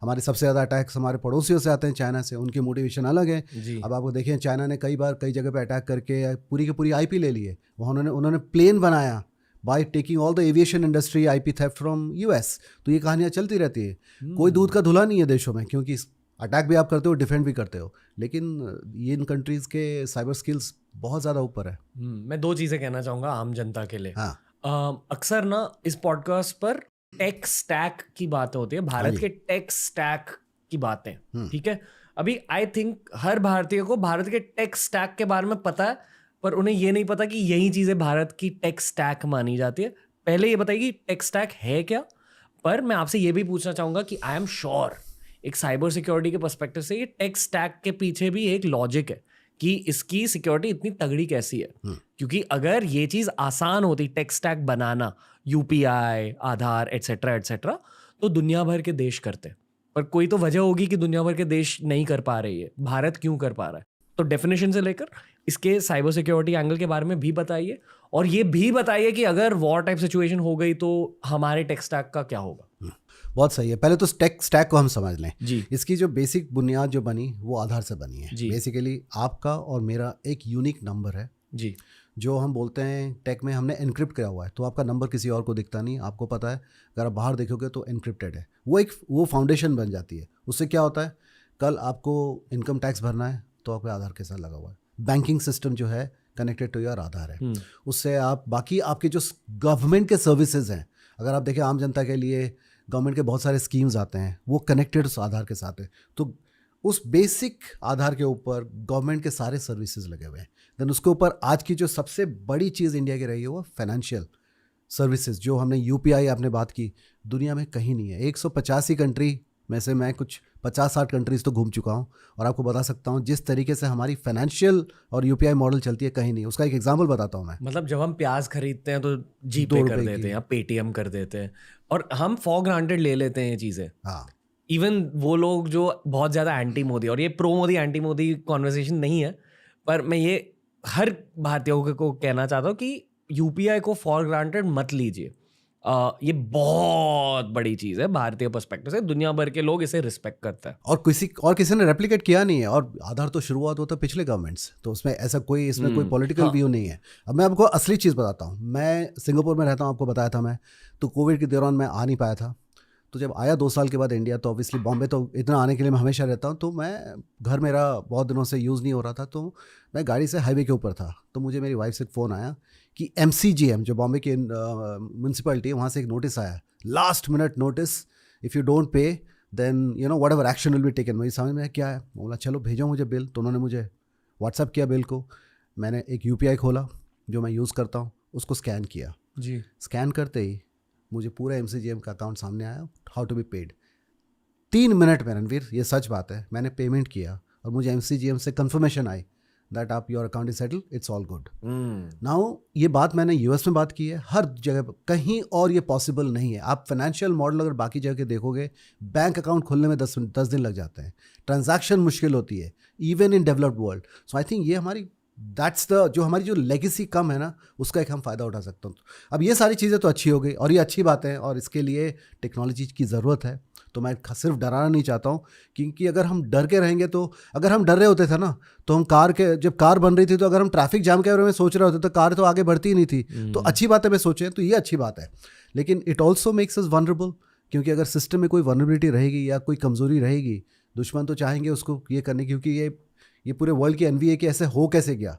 हमारे सबसे ज़्यादा अटैक्स हमारे पड़ोसियों से आते हैं चाइना से, उनकी मोटिवेशन अलग है। अब आपको देखें चाइना ने कई बार कई जगह पे अटैक करके पूरी की पूरी आईपी ले ली है। वहाँ उन्होंने प्लेन बनाया by taking all the aviation industry IP theft from US. तो ये कहानियाँ चलती रहती है। कोई दूध का धुला नहीं है देशों में, क्योंकि अटैक भी आप करते हो, डिफेंड भी करते हो, लेकिन ये इन कंट्रीज़ के साइबर स्किल्स बहुत ज़्यादा ऊपर है। मैं 2 चीज़ें कहना चाहूँगा आम जनता के लिए। हाँ, अक्सर ना इस पॉडकास्ट पर टेक स्टैक की बातें होती है, भारत के टेक स्टैक की बातें, ठीक है। अभी आई थिंक हर भारतीय को भारत के टेक स्टैक के बारे में पता है, पर उन्हें ये नहीं पता कि यही चीज़ें भारत की टेक स्टैक मानी जाती है। पहले ये बताइए कि टेक स्टैक है क्या। पर मैं आपसे ये भी पूछना चाहूँगा कि आई एम श्योर एक साइबर सिक्योरिटी के पर्सपेक्टिव से ये टेक स्टैक के पीछे भी एक लॉजिक है कि इसकी सिक्योरिटी इतनी तगड़ी कैसी है। क्योंकि अगर ये चीज़ आसान होती टेक स्टैक बनाना, यूपीआई, आधार एटसेट्रा एटसेट्रा, तो दुनिया भर के देश करते। पर कोई तो वजह होगी कि दुनिया भर के देश नहीं कर पा रही है, भारत क्यों कर पा रहा है। तो डेफिनेशन से लेकर इसके साइबर सिक्योरिटी एंगल के बारे में भी बताइए, और ये भी बताइए कि अगर वॉर टाइप सिचुएशन हो गई तो हमारे टेक स्टैक का क्या होगा। बहुत सही है। पहले तो टेक स्टैक को हम समझ लें जी। इसकी जो बेसिक बुनियाद जो बनी वो आधार से बनी है। बेसिकली आपका और मेरा एक यूनिक नंबर है जी, जो हम बोलते हैं टेक में हमने एनक्रिप्ट किया हुआ है। तो आपका नंबर किसी और को दिखता नहीं, आपको पता है, अगर आप बाहर देखोगे तो एनक्रिप्टेड है। वो फाउंडेशन बन जाती है। उससे क्या होता है, कल आपको इनकम टैक्स भरना है तो आपके आधार के साथ लगा हुआ है। बैंकिंग सिस्टम जो है कनेक्टेड टू योर आधार है। उससे आप बाकी आपके जो गवर्नमेंट के सर्विसेज हैं, अगर आप देखें आम जनता के लिए गवर्नमेंट के बहुत सारे स्कीम्स आते हैं, वो कनेक्टेड उस आधार के साथ है। तो उस बेसिक आधार के ऊपर गवर्नमेंट के सारे सर्विसेज लगे हुए हैं। देन उसके ऊपर आज की जो सबसे बड़ी चीज़ इंडिया की रही है वो फाइनेंशियल सर्विसेज। जो हमने यूपीआई आपने बात की, दुनिया में कहीं नहीं है। 185 कंट्री में से मैं कुछ 50-60 कंट्रीज़ तो घूम चुका हूँ, और आपको बता सकता हूँ जिस तरीके से हमारी फाइनेंशियल और यूपीआई मॉडल चलती है कहीं नहीं। उसका एक एग्जांपल बताता हूँ मैं। मतलब जब हम प्याज खरीदते हैं तो जीपे कर देते हैं या पेटीएम कर देते हैं, और हम फॉर ग्रांटेड ले लेते हैं ये चीज़ें। हाँ, इवन वो लोग जो बहुत ज़्यादा एंटी मोदी, और ये pro Modi anti Modi conversation नहीं है, पर मैं ये हर भारतीयों को कहना चाहता हूँ कि यूपीआई को फॉर ग्रांटेड मत लीजिए। ये बहुत बड़ी चीज़ है भारतीय पर्सपेक्टिव से, दुनिया भर के लोग इसे रिस्पेक्ट करते हैं। और किसी ने रेप्लिकेट किया नहीं है। और आधार तो शुरुआत होता है पिछले गवर्नमेंट्स, तो उसमें ऐसा कोई इसमें कोई पॉलिटिकल व्यू नहीं है। अब मैं आपको असली चीज़ बताता हूँ। मैं सिंगापुर में रहता हूँ, आपको बताया था मैं, तो कोविड के दौरान मैं आ नहीं पाया था। तो जब आया 2 साल के बाद इंडिया, तो ऑब्वियसली बॉम्बे तो इतना आने के लिए मैं हमेशा रहता हूँ। तो मैं घर मेरा बहुत दिनों से यूज़ नहीं हो रहा था, तो मैं गाड़ी से हाईवे के ऊपर था। तो मुझे मेरी वाइफ से फ़ोन आया कि MCGM जो बॉम्बे की म्यूनसिपैलिटी है, वहाँ से एक नोटिस आया, last minute notice, if you don't pay then whatever action will be taken. मुझे समझ में क्या है, बोला चलो भेजो मुझे बिल। तो उन्होंने मुझे व्हाट्सअप किया बिल को। मैंने एक UPI खोला जो मैं यूज़ करता हूँ, उसको स्कैन किया जी। स्कैन करते ही मुझे पूरा MCGM का अकाउंट सामने आया, how to be paid. 3 minute में, रणवीर ये सच बात है, मैंने पेमेंट किया और मुझे MCGM से कंफर्मेशन आई दैट आप your account is settled, it's all good. Now ये बात मैंने US में बात की है, हर जगह कहीं और ये पॉसिबल नहीं है। आप फाइनेंशियल मॉडल अगर बाकी जगह देखोगे, बैंक अकाउंट खोलने में 10 दिन लग जाते हैं, ट्रांजैक्शन मुश्किल होती है even in developed world. So I think ये हमारी जो हमारी जो लेगेसी कम है ना, उसका एक हम फ़ायदा उठा सकते हैं। अब ये सारी चीज़ें तो अच्छी हो गई, और ये अच्छी बात है, और इसके लिए टेक्नोलॉजी की ज़रूरत है। तो मैं सिर्फ डराना नहीं चाहता हूँ, क्योंकि अगर हम डर के रहेंगे, तो अगर हम डर रहे होते थे ना, तो हम जब कार बन रही थी, तो अगर हम ट्रैफिक जाम के बारे में सोच रहे होते तो कार तो आगे बढ़ती ही नहीं थी। तो अच्छी बात है, मैं सोचें तो ये अच्छी बात है। लेकिन it also makes us vulnerable, क्योंकि अगर सिस्टम में कोई वनरेबिलिटी रहेगी या कोई कमज़ोरी रहेगी, दुश्मन तो चाहेंगे उसको ये करने, क्योंकि ये पूरे वर्ल्ड की एनवी है कि ऐसे हो कैसे गया।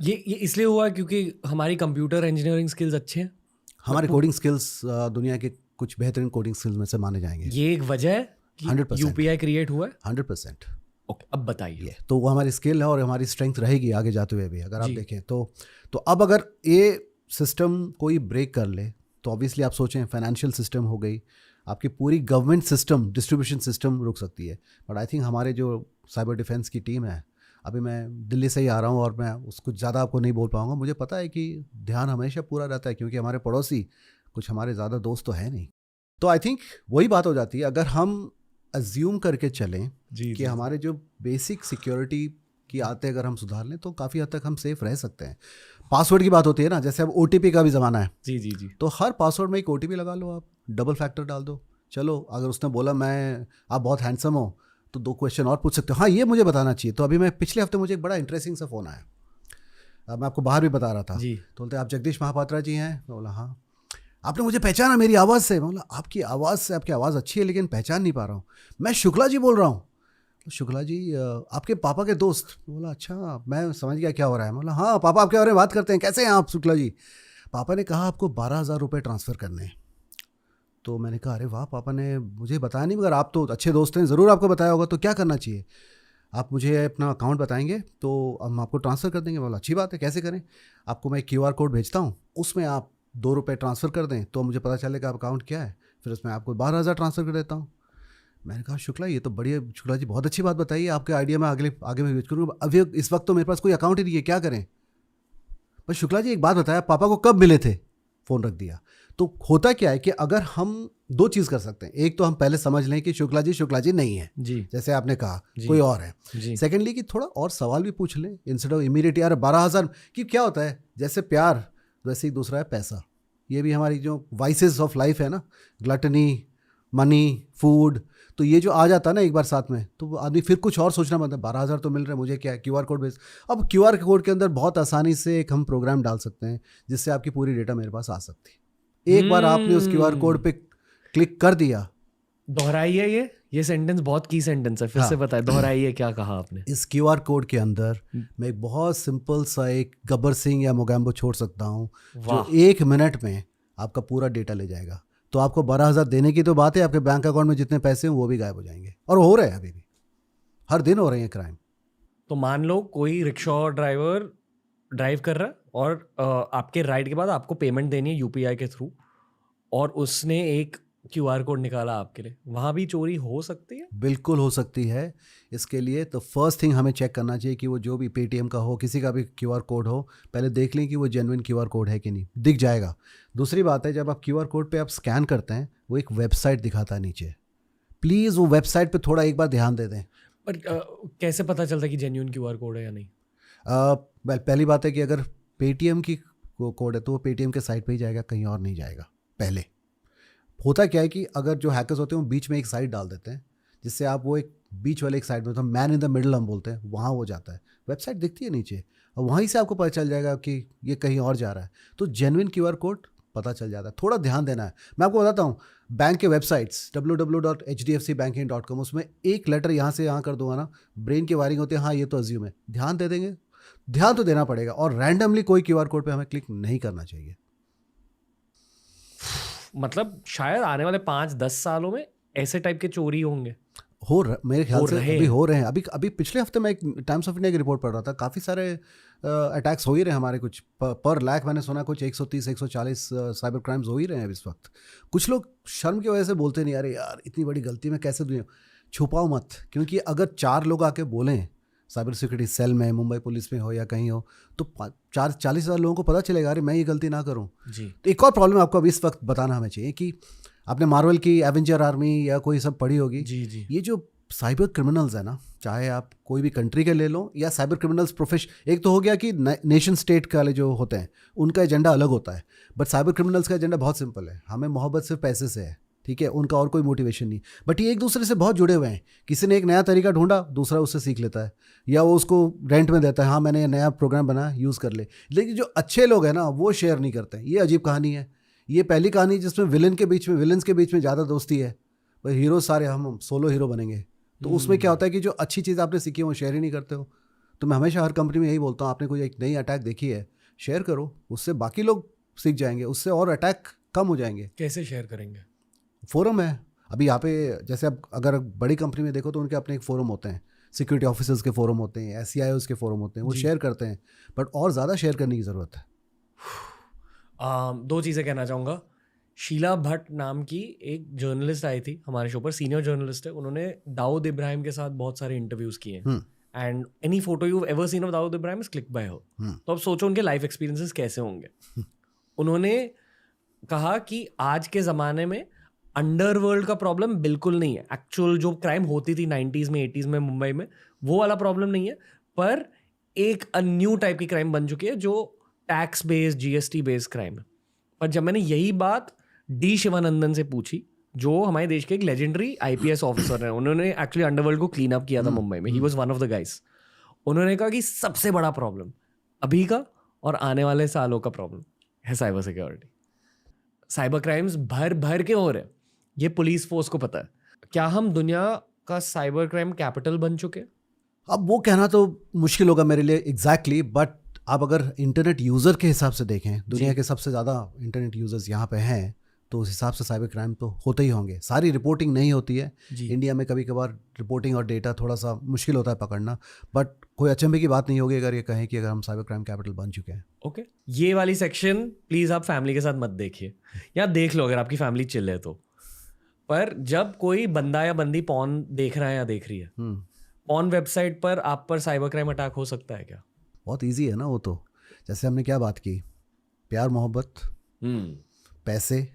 ये इसलिए हुआ क्योंकि हमारी कंप्यूटर इंजीनियरिंग स्किल्स अच्छे हैं, हमारे कोडिंग स्किल्स दुनिया के कुछ बेहतरीन कोडिंग स्किल्स में से माने जाएंगे। ये एक वजह है कि 100% यूपीआई क्रिएट हुआ है। 100%। ओके, अब बताइए। तो वो हमारी स्किल है और हमारी स्ट्रेंथ रहेगी आगे जाते हुए भी, अगर आप देखें तो अब अगर ये सिस्टम कोई ब्रेक कर ले तो ऑब्वियसली आप सोचें फाइनेंशियल सिस्टम हो गई, आपकी पूरी गवर्नमेंट सिस्टम, डिस्ट्रीब्यूशन सिस्टम रुक सकती है। बट आई थिंक हमारे जो साइबर डिफेंस की टीम है, अभी मैं दिल्ली से ही आ रहा हूँ और मैं उसको ज़्यादा आपको नहीं बोल पाऊँगा, मुझे पता है कि ध्यान हमेशा पूरा रहता है क्योंकि हमारे पड़ोसी कुछ हमारे ज़्यादा दोस्त तो है नहीं। तो आई थिंक वही बात हो जाती है, अगर हम अज्यूम करके चलें कि हमारे जो बेसिक सिक्योरिटी की आते अगर हम सुधार लें तो काफ़ी हद तक हम सेफ रह सकते हैं। पासवर्ड की बात होती है ना, जैसे अब OTP का भी ज़माना है। जी। तो हर पासवर्ड में एक OTP लगा लो, आप डबल फैक्टर डाल दो। चलो अगर उसने बोला आप बहुत हैंडसम हो तो 2 क्वेश्चन और पूछ सकते हो, हाँ ये मुझे बताना चाहिए। तो अभी मैं पिछले हफ्ते मुझे एक बड़ा इंटरेस्टिंग सा फ़ोन आया, अब मैं आपको बाहर भी बता रहा था जी। तो बोलते आप जगदीश महापात्रा जी हैं? मैं बोला हाँ। आपने मुझे पहचाना मेरी आवाज़ से? बोला आपकी आवाज़ से, आपकी आवाज़ अच्छी है लेकिन पहचान नहीं पा रहा हूँ। मैं शुक्ला जी बोल रहा हूँ। तो शुक्ला जी आपके पापा के दोस्त? बोला अच्छा, मैं समझ गया क्या हो रहा है। बोला हाँ पापा आपके बारे में बात करते हैं, कैसे हैं आप शुक्ला जी? पापा ने कहा आपको 12,000 रुपये ट्रांसफ़र करने हैं। तो मैंने कहा अरे वाह, पापा ने मुझे बताया नहीं, मगर आप तो अच्छे दोस्त हैं, ज़रूर आपको बताया होगा, तो क्या करना चाहिए? आप मुझे अपना अकाउंट बताएंगे तो हम आपको ट्रांसफ़र कर देंगे। बोला अच्छी बात है, कैसे करें? आपको मैं QR कोड भेजता हूँ, उसमें आप 2 रुपये ट्रांसफ़र कर दें तो मुझे पता चलेगा अकाउंट क्या है, फिर उसमें आपको 12,000 ट्रांसफ़र कर देता हूँ। मैंने कहा शुक्ला ये तो बढ़िया, शुक्ला जी बहुत अच्छी बात बताइए, आपके आइडिया में आगे मैं यूज करूँगा। अभी इस वक्त तो मेरे पास कोई अकाउंट ही नहीं है, क्या करें? पर शुक्ला जी एक बात बताया, पापा को कब मिले थे? फ़ोन रख दिया। तो होता क्या है कि अगर हम 2 चीज़ कर सकते हैं, एक तो हम पहले समझ लें कि शुक्ला जी नहीं है जी, जैसे आपने कहा कोई और है। सेकेंडली कि थोड़ा और सवाल भी पूछ लें इंस्टेड ऑफ इमीडिएट यार 12,000 कि क्या होता है, जैसे प्यार वैसे ही दूसरा है पैसा। ये भी हमारी जो वाइसेस ऑफ लाइफ है ना, ग्लटनी, मनी, फूड, तो ये जो आ जाता है ना एक बार साथ में, तो आदमी फिर कुछ और सोचना पड़ता है। 12,000 तो मिल रहे हैं, मुझे क्या है, QR कोड भेज। अब QR कोड के अंदर बहुत आसानी से एक हम प्रोग्राम डाल सकते हैं जिससे आपकी पूरी डेटा मेरे पास आ सकती है। एक बार आपने उस QR कोड पे क्लिक कर दिया। दोहराइए, ये सेंटेंस बहुत की सेंटेंस है, फिर से बताइए, दोहराइए क्या कहा आपने। इस QR कोड के अंदर मैं एक बहुत सिंपल सा एक गब्बर सिंह या मोगैम्बो छोड़ सकता हूँ जो 1 मिनट में आपका पूरा डेटा ले जाएगा। तो आपको 12,000 देने की तो बात है, आपके बैंक अकाउंट में जितने पैसे हैं वो भी गायब हो जाएंगे, और हो रहे हैं अभी भी, हर दिन हो रहे हैं क्राइम। तो मान लो कोई रिक्शा ड्राइवर ड्राइव कर रहा है और आपके राइड के बाद आपको पेमेंट देनी है UPI के थ्रू, और उसने एक QR कोड निकाला आपके लिए, वहाँ भी चोरी हो सकती है? बिल्कुल हो सकती है। इसके लिए तो फर्स्ट थिंग हमें चेक करना चाहिए कि वो जो भी पेटीएम का हो, किसी का भी QR कोड हो, पहले देख लें कि वो जेन्युइन QR कोड है कि नहीं, दिख जाएगा। दूसरी बात है, जब आप QR कोड पे आप स्कैन करते हैं वो एक वेबसाइट दिखाता है नीचे, प्लीज़ वो वेबसाइट पे थोड़ा एक बार ध्यान दे दें। पर कैसे पता चलता है कि जेन्युइन QR कोड है या नहीं? पहली बात है कि अगर पेटीएम की कोड है तो वो पेटीएम के साइट पे ही जाएगा, कहीं और नहीं जाएगा। पहले होता क्या है कि अगर जो हैकर्स होते हैं वो बीच में एक साइट डाल देते हैं, जिससे आप वो एक बीच वाले एक साइड में, तो मैन इन द मिडल हम बोलते हैं, वहाँ वो जाता है, वेबसाइट दिखती है नीचे, और वहीं से आपको पता चल जाएगा कि ये कहीं और जा रहा है। तो जेन्युइन QR कोड पता चल जाता है, थोड़ा ध्यान देना है। मैं आपको बताता हूँ, बैंक के वेबसाइट्स www.hdfcbanking.com, उसमें एक लेटर यहाँ से यहाँ कर दूंगा ना, ब्रेन की वायरिंग होती है, हाँ ये तो अज्यूम है, ध्यान दे देंगे, ध्यान तो देना पड़ेगा, और रैंडमली कोई QR कोड पे हमें क्लिक नहीं करना चाहिए। मतलब शायद आने वाले 5-10 सालों में ऐसे टाइप के चोरी होंगे। मेरे ख्याल से अभी हो रहे हैं। अभी पिछले हफ्ते मैं एक टाइम्स ऑफ इंडिया की रिपोर्ट पढ़ रहा था, काफ़ी सारे अटैक्स हो ही रहे हैं हमारे, कुछ पर लाख मैंने सुना कुछ 130-140 साइबर क्राइम्स हो ही रहे हैं इस वक्त। कुछ लोग शर्म की वजह से बोलते नहीं, अरे यार इतनी बड़ी गलती मैं कैसे दूँ। छुपाओ मत, क्योंकि अगर 4 लोग आके बोलें साइबर सिक्योरिटी सेल में, मुंबई पुलिस में हो या कहीं हो, तो 40,000 लोगों को पता चलेगा अरे मैं ये गलती ना करूं जी। तो एक और प्रॉब्लम आपको अभी इस वक्त बताना हमें चाहिए कि आपने मार्वल की एवेंजर आर्मी या कोई सब पढ़ी होगी जी। ये जो साइबर क्रिमिनल्स है ना, चाहे आप कोई भी कंट्री के ले लो या साइबर क्रिमिनल्स प्रोफेशन, एक तो हो गया कि नेशन स्टेट वाले जो होते हैं उनका एजेंडा अलग होता है, बट साइबर क्रिमिनल्स का एजेंडा बहुत सिंपल है, हमें मोहब्बत सिर्फ पैसे से है, ठीक है, उनका और कोई मोटिवेशन नहीं, बट ये एक दूसरे से बहुत जुड़े हुए हैं। किसी ने एक नया तरीका ढूंढा, दूसरा उससे सीख लेता है, या वो उसको रेंट में देता है, हाँ मैंने नया प्रोग्राम बनाया यूज़ कर ले। लेकिन जो अच्छे लोग हैं ना वो शेयर नहीं करते हैं। ये अजीब कहानी है, ये पहली कहानी जिसमें विलेंस के बीच में ज़्यादा दोस्ती है, भाई हीरो सारे हम सोलो हीरो बनेंगे, तो उसमें क्या होता है कि जो अच्छी चीज़ आपने सीखी है वो शेयर ही नहीं करते हो। तो मैं हमेशा हर कंपनी में यही बोलता हूँ, आपने कोई एक नई अटैक देखी है, शेयर करो, उससे बाकी लोग सीख जाएंगे, उससे और अटैक कम हो जाएंगे। कैसे शेयर करेंगे? फोरम है अभी यहाँ पे, जैसे अब अगर बड़ी कंपनी में देखो तो उनके अपने एक फोरम होते हैं, सिक्योरिटी ऑफिसर्स के फोरम होते हैं, SCIOs के फोरम होते हैं, वो शेयर करते हैं, बट और ज़्यादा शेयर करने की ज़रूरत है। दो चीज़ें कहना चाहूँगा। शीला भट्ट नाम की एक जर्नलिस्ट आई थी हमारे शो पर, सीनियर जर्नलिस्ट है। उन्होंने दाऊद इब्राहिम के साथ बहुत सारे इंटरव्यूज़ किए हैं, and any photo you ever seen of Dawood Ibrahim is click by her. तो अब सोचो उनके लाइफ एक्सपीरियंसेस कैसे होंगे। उन्होंने कहा कि आज के ज़माने में अंडरवर्ल्ड का प्रॉब्लम बिल्कुल नहीं है। एक्चुअल जो क्राइम होती थी 90s में 80s में मुंबई में, वो वाला प्रॉब्लम नहीं है, पर एक न्यू टाइप की क्राइम बन चुकी है जो tax based GST based crime है। पर जब मैंने यही बात डी शिवानंदन से पूछी, जो हमारे देश के एक लेजेंडरी IPS ऑफिसर हैं, उन्होंने एक्चुअली अंडरवर्ल्ड को क्लीन अप किया था मुंबई में, he was one of the guys. उन्होंने कहा कि सबसे बड़ा प्रॉब्लम अभी का और आने वाले सालों का प्रॉब्लम है साइबर सिक्योरिटी। साइबर क्राइम्स भर भर के हो रहे हैं, ये पुलिस फोर्स को पता है। क्या हम दुनिया का साइबर क्राइम कैपिटल बन चुके हैं? अब वो कहना तो मुश्किल होगा मेरे लिए एग्जैक्टली, बट आप अगर इंटरनेट यूज़र के हिसाब से देखें, दुनिया के सबसे ज़्यादा इंटरनेट यूज़र्स यहाँ पे हैं, तो उस हिसाब से साइबर क्राइम तो होते ही होंगे। सारी रिपोर्टिंग नहीं होती है इंडिया में, कभी कभार रिपोर्टिंग और डेटा थोड़ा सा मुश्किल होता है पकड़ना, बट कोई अचंभे की बात नहीं होगी अगर ये कहें कि अगर हम साइबर क्राइम कैपिटल बन चुके हैं। ओके, ये वाली सेक्शन प्लीज़ आप फैमिली के साथ मत देखिए, या देख लो अगर आपकी फैमिली चिल है तो। पर जब कोई बंदा या बंदी पॉर्न देख रहा है या देख रही है, पॉर्न वेबसाइट पर आप पर साइबर क्राइम अटैक हो सकता है क्या? बहुत ईजी है ना वो तो। जैसे हमने क्या बात की, प्यार मोहब्बत, पैसे,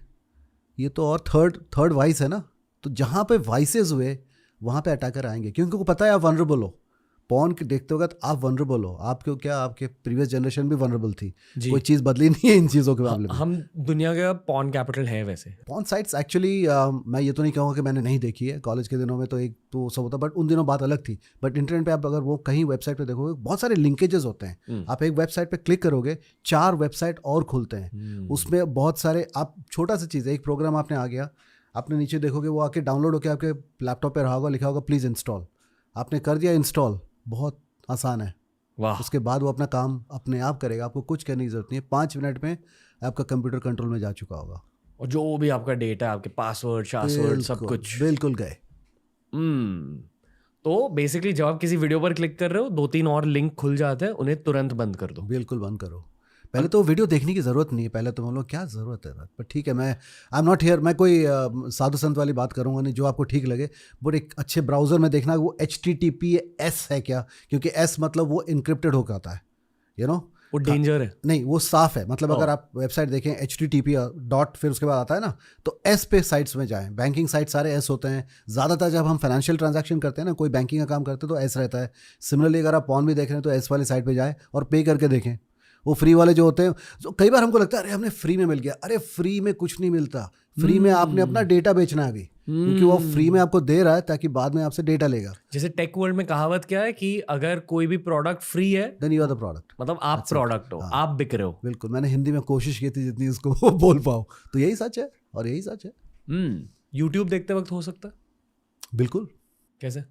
ये तो और थर्ड वाइस है ना। तो जहाँ पे वाइसेस हुए वहाँ पे अटैकर आएंगे, क्योंकि उनको पता है आप वनरेबल हो। पॉर्न देखते होगा तो आप वनरेबल हो, आपको क्या, आपके प्रीवियस जनरेशन भी वनरेबल थी, कोई चीज़ बदली नहीं है इन चीज़ों के मामले में। हम दुनिया का पॉर्न कैपिटल है वैसे। पॉर्न साइट्स एक्चुअली मैं ये तो नहीं कहूँगा कि मैंने नहीं देखी है, कॉलेज के दिनों में तो एक तो सब होता, बट उन दिनों बात अलग थी। बट इंटरनेट पे आप अगर वो कहीं वेबसाइट पे देखोगे, बहुत सारे लिंकेजेस होते हैं। आप एक वेबसाइट पे क्लिक करोगे, 4 वेबसाइट और खुलते हैं, उसमें बहुत सारे, आप छोटा सा चीज़ है, एक प्रोग्राम आपने आ गया, आपने नीचे देखोगे वो आके डाउनलोड होकर आपके लैपटॉप पे रहा होगा, लिखा होगा प्लीज़ इंस्टॉल, आपने कर दिया इंस्टॉल, बहुत आसान है। वाह। उसके बाद वो अपना काम अपने आप करेगा, आपको कुछ करने की जरूरत नहीं है। 5 मिनट में आपका कंप्यूटर कंट्रोल में जा चुका होगा, और जो भी आपका डेटा, आपके पासवर्ड शासवर्ड सब कुछ बिल्कुल गए। तो बेसिकली जब आप किसी वीडियो पर क्लिक कर रहे हो, 2-3 और लिंक खुल जाते हैं, उन्हें तुरंत बंद कर दो। बिल्कुल बंद करो। पहले तो वीडियो देखने की ज़रूरत नहीं है, पहले तो हम लोग क्या ज़रूरत है, पर ठीक है, मैं आई एम नॉट हियर, मैं कोई साधु संत वाली बात करूँगा नहीं, जो आपको ठीक लगे। बट एक अच्छे ब्राउज़र में देखना वो HTTPS है क्या, क्योंकि S मतलब वो इनक्रिप्टेड होकर आता है, यू नो, वो डेंजर है नहीं, वो साफ है। मतलब अगर आप वेबसाइट देखें HTTP डॉट फिर उसके बाद आता है ना, तो S पे साइट्स में जाएं। बैंकिंग साइट सारे S होते हैं ज़्यादातर। जब हम फाइनेंशियल ट्रांजैक्शन करते हैं ना, कोई बैंकिंग का काम करते हैं तो S रहता है। सिमिलरली अगर आप पॉर्न भी देख रहे हैं तो S वाली साइट पे जाएं और पे करके देखें। वो फ्री वाले जो होते हैं, तो कई बार हमको लगता है अरे हमने फ्री में मिल गया, अरे फ्री में कुछ नहीं मिलता। फ्री में आपने अपना डेटा बेचना है अभी, क्योंकि वो फ्री में आपको दे रहा है ताकि बाद में आपसे डेटा लेगा। जैसे टेक वर्ल्ड में कहावत क्या है कि अगर कोई भी प्रोडक्ट फ्री है, then you are the product, मतलब आप प्रोडक्ट हो, आप बिक रहे हो। बिल्कुल, मैंने हिंदी में कोशिश की थी जितनी उसको बोल पाऊँ, तो यही सच है और यही सच है। यूट्यूब देखते वक्त हो सकता है? बिल्कुल। कैसे?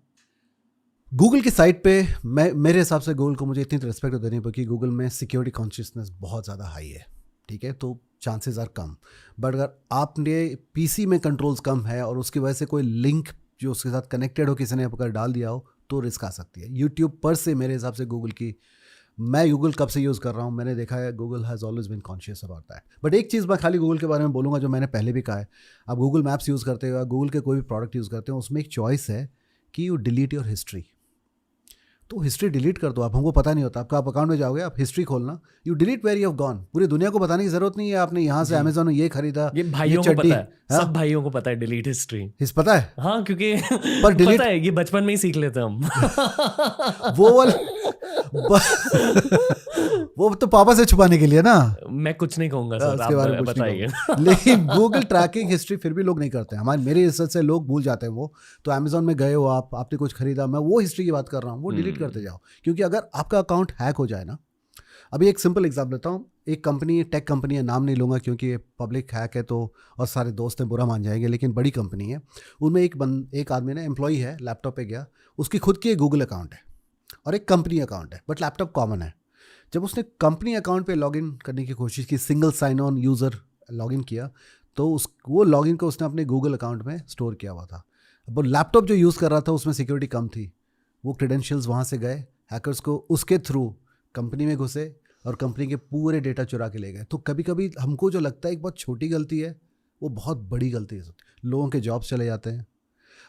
गूगल की साइट पे मेरे हिसाब से गूगल को मुझे इतनी रिस्पेक्ट देनी पड़ेगी, गूगल में सिक्योरिटी कॉन्शियसनेस बहुत ज़्यादा हाई है, ठीक है, तो चांसेस आर कम। बट अगर आपने PC में कंट्रोल्स कम है और उसकी वजह से कोई लिंक जो उसके साथ कनेक्टेड हो किसी ने अगर डाल दिया हो तो रिस्क आ सकती है। यूट्यूब पर से मेरे हिसाब से गूगल की, मैं गूगल कब से यूज़ कर रहा हूँ, मैंने देखा है Google has always been conscious about that. But एक चीज़ मैं खाली गूगल के बारे में बोलूँगा जो मैंने पहले भी कहा है, आप गूगल मैप्स यूज़ करते हो, गूगल के कोई भी प्रोडक्ट यूज़ करते हो, उसमें एक चॉइस है कि यू डिलीट योर हिस्ट्री। तो हिस्ट्री डिलीट कर दो आप, हमको पता नहीं होता। आपका आप अकाउंट में जाओगे, आप हिस्ट्री खोलना, you delete where you have gone. पूरी दुनिया को बताने की जरूरत नहीं है आपने यहाँ से अमेज़न में ये खरीदा, ये भाइयों को पता है, सब भाइयों को पता है डिलीट हिस्ट्री। पता है, हाँ, क्योंकि पर डिलीट पता है, ये बचपन में ही सीख लेते हम। वो वो तो पापा से छुपाने के लिए ना। मैं कुछ नहीं कहूंगा सर, उसके बारे में बताइए। लेकिन गूगल ट्रैकिंग हिस्ट्री फिर भी लोग नहीं करते हैं। मेरे रिसर्च से लोग भूल जाते हैं वो। तो अमेज़न में गए हो आपने कुछ खरीदा, मैं वो हिस्ट्री की बात कर रहा हूँ, वो डिलीट करते जाओ। क्योंकि अगर आपका अकाउंट हैक हो जाए ना, अभी एक सिंपल एग्जाम्पल लेता हूँ। एक कंपनी, टेक कंपनी है, नाम नहीं लूँगा क्योंकि ये पब्लिक हैक है तो और सारे दोस्त हैं बुरा मान जाएंगे, लेकिन बड़ी कंपनी है। उनमें एक आदमी ने, एम्प्लॉई है, लैपटॉप पे गया, उसकी खुद की एक गूगल अकाउंट है और एक कंपनी अकाउंट है, बट लैपटॉप कॉमन है। जब उसने कंपनी अकाउंट पे लॉगिन करने की कोशिश की, single sign on user login किया, तो वो लॉगिन को उसने अपने गूगल अकाउंट में स्टोर किया हुआ था। अब वो लैपटॉप जो यूज़ कर रहा था उसमें सिक्योरिटी कम थी, वो क्रेडेंशियल्स वहाँ से गए, हैकर्स को उसके थ्रू कंपनी में घुसे, और कंपनी के पूरे डेटा चुरा के ले गए। तो कभी कभी हमको जो लगता है एक बहुत छोटी गलती है, वो बहुत बड़ी गलती है। लोगों के जॉब्स चले जाते हैं।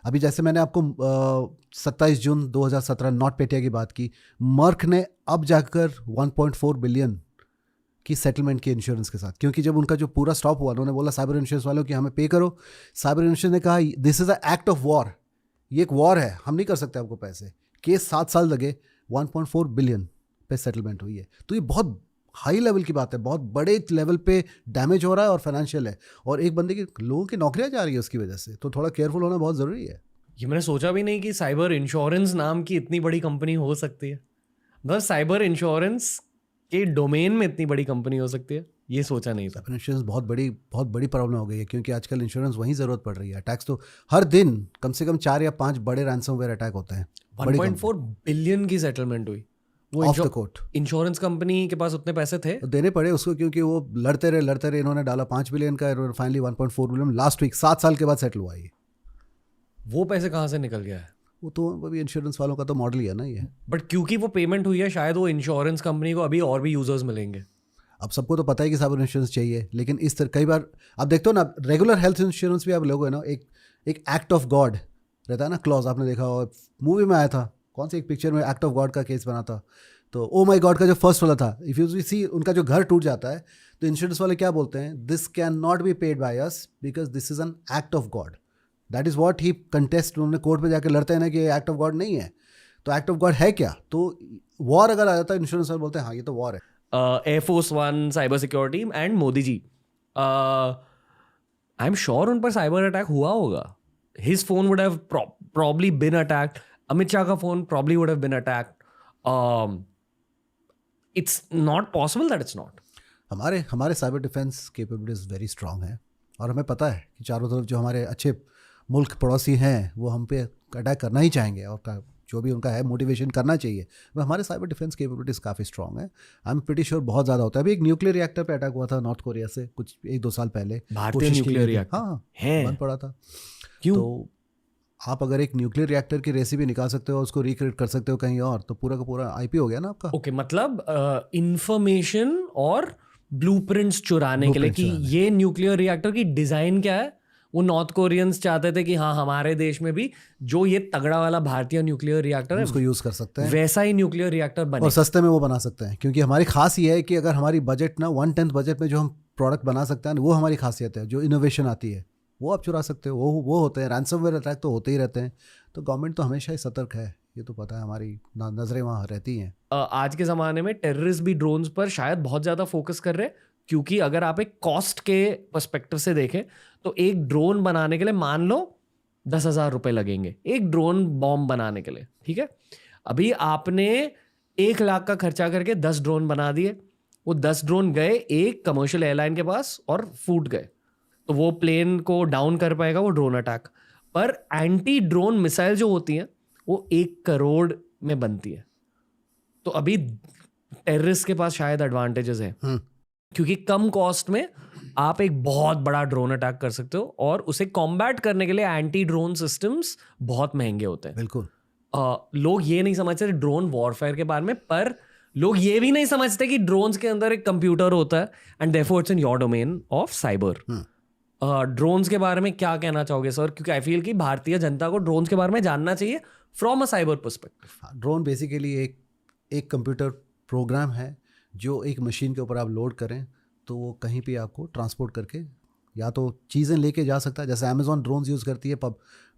अभी जैसे मैंने आपको 27 जून 2017 नॉटपेटिया की बात की, मर्क ने अब जाकर 1.4 बिलियन की सेटलमेंट की इंश्योरेंस के साथ, क्योंकि जब उनका जो पूरा स्टॉप हुआ, उन्होंने बोला साइबर इंश्योरेंस वालों कि हमें पे करो। साइबर इंश्योरेंस ने कहा this is a act of war, ये एक वॉर है, हम नहीं कर सकते आपको पैसे। केस 7 साल लगे, 1.4 बिलियन पे सेटलमेंट हुई है। तो ये बहुत हाई लेवल की बात है, बहुत बड़े लेवल पे डैमेज हो रहा है और फाइनेंशियल है, और एक बंदे की लोगों की नौकरियां जा रही है उसकी वजह से। तो थोड़ा केयरफुल होना बहुत ज़रूरी है। ये मैंने सोचा भी नहीं कि साइबर इंश्योरेंस नाम की इतनी बड़ी कंपनी हो सकती है, बस साइबर इंश्योरेंस के डोमेन में इतनी बड़ी कंपनी हो सकती है, ये सोचा नहीं था। इंश्योरेंस बहुत बड़ी प्रॉब्लम हो गई है, क्योंकि आजकल इंश्योरेंस वहीं ज़रूरत पड़ रही है। अटैक्स तो हर दिन कम से कम 4 या 5 बड़े रैंसमवेयर अटैक होते हैं। 1.4 बिलियन की सेटलमेंट हुई, वो of the court. Insurance company के पास उतने पैसे थे, देने पड़े उसको, क्योंकि वो लड़ते रहे। इन्होंने डाला 5 बिलियन का, फाइनली 1.4 बिलियन लास्ट वीक 7 साल के बाद सेटल हुआ ये। वो पैसे कहाँ से निकल गया है? वो तो अभी इंश्योरेंस वालों का तो मॉडल ही है ना ये। बट क्योंकि वो पेमेंट हुई है, शायद वो इंश्योरेंस कंपनी को अभी और भी यूजर्स मिलेंगे। अब सबको तो पता है कि साइबर इंश्योरेंस चाहिए, लेकिन इस तरह कई बार आप देखते हो ना, रेगुलर हेल्थ इंश्योरेंस भी आप लोग है ना, एक एक्ट ऑफ गॉड रहता है ना क्लॉज, आपने देखा हो, मूवी में आया था, कौन सी एक पिक्चर में एक्ट ऑफ गॉड का केस बना था। तो ओ माई गॉड का जो फर्स्ट वाला था, इफ़ यू सी उनका जो घर टूट जाता है तो इंश्योरेंस वाले क्या बोलते हैं, this can not be paid by us because this is an act of God. That is what he contest, उन्होंने कोर्ट पे जाकर लड़ते हैं ना कि ये एक्ट ऑफ गॉड नहीं है। तो एक्ट ऑफ गॉड है क्या? तो वॉर अगर आ जाता है, इंश्योरेंस वाले बोलते हैं हाँ ये तो वॉर है। Air Force One, cyber security and Modi ji, I am sure उन पर साइबर अटैक हुआ होगा। His phone would have probably been attacked, Amit Shah का phone probably would have been attacked. It's not possible that it's not. हमारे cyber defence capabilities very strong है, और हमें पता है कि चारों तरफ जो हमारे अच्छे मुल्क पड़ोसी हैं वो हम पे अटैक करना ही चाहेंगे, और जो भी उनका है मोटिवेशन करना चाहिए। वह हमारे साइबर डिफेंस कैपेबिलिटीज़ काफ़ी स्ट्रांग है। आई एम प्रीटी श्योर बहुत ज़्यादा होता है। अभी एक न्यूक्लियर रिएक्टर पे अटैक हुआ था नॉर्थ कोरिया से कुछ 1-2 साल पहले, भारतीय न्यूक्लियर रिएक्टर, हाँ है बंद पड़ा था। क्यों? तो आप अगर एक न्यूक्लियर रिएक्टर की रेसिपी निकाल सकते हो, उसको रिक्रिएट कर सकते हो कहीं और, तो पूरा का पूरा आईपी हो गया ना आपका। ओके, मतलब इंफॉर्मेशन और ब्लूप्रिंट्स चुराने के लिए कि ये न्यूक्लियर रिएक्टर की डिजाइन क्या है, वो नॉर्थ कोरियंस चाहते थे कि हाँ हमारे देश में भी जो ये तगड़ा वाला भारतीय न्यूक्लियर रिएक्टर है उसको यूज़ कर सकते हैं, वैसा ही न्यूक्लियर रिएक्टर बने, और सस्ते में वो बना सकते हैं। क्योंकि हमारी खास ये है कि अगर हमारी बजट ना 1/10 बजट में जो हम प्रोडक्ट बना सकते हैं, वो हमारी खासियत है। जो इनोवेशन आती है वो आप चुरा सकते हो, वो होते हैं। रैंसमवेयर अटैक तो होते ही रहते हैं, तो गवर्नमेंट तो हमेशा ही सतर्क है, ये तो पता है, हमारी नज़रें वहाँ रहती हैं। आज के ज़माने में टेररिस्ट भी ड्रोन्स पर शायद बहुत ज़्यादा फोकस कर रहे हैं, क्योंकि अगर आप एक कॉस्ट के पर्सपेक्टिव से देखें तो एक ड्रोन बनाने के लिए मान लो 10,000 रुपये लगेंगे एक ड्रोन बॉम्ब बनाने के लिए, ठीक है। अभी आपने 1 लाख का खर्चा करके 10 ड्रोन बना दिए, वो 10 ड्रोन गए एक कमर्शियल एयरलाइन के पास और फूट गए, तो वो प्लेन को डाउन कर पाएगा वो ड्रोन अटैक। पर एंटी ड्रोन मिसाइल जो होती हैं वो 1 करोड़ में बनती है। तो अभी टेररिस्ट के पास शायद एडवांटेजेस है, क्योंकि कम कॉस्ट में आप एक बहुत बड़ा ड्रोन अटैक कर सकते हो, और उसे कॉम्बैट करने के लिए एंटी ड्रोन सिस्टम्स बहुत महंगे होते हैं। बिल्कुल। लोग ये नहीं समझते ड्रोन वॉरफेयर के बारे में, पर लोग ये भी नहीं समझते कि ड्रोन्स के अंदर एक कंप्यूटर होता है, and therefore it's in your domain of cyber. Drones के बारे में क्या कहना चाहोगे सर? क्योंकि आई फील कि भारतीय जनता को ड्रोन्स के बारे में जानना चाहिए from a cyber perspective. Drone basically एक कंप्यूटर प्रोग्राम है जो एक मशीन के ऊपर आप लोड करें तो वो कहीं भी आपको ट्रांसपोर्ट करके या तो चीज़ें लेके जा सकता है। जैसे अमेजॉन ड्रोन्स यूज़ करती है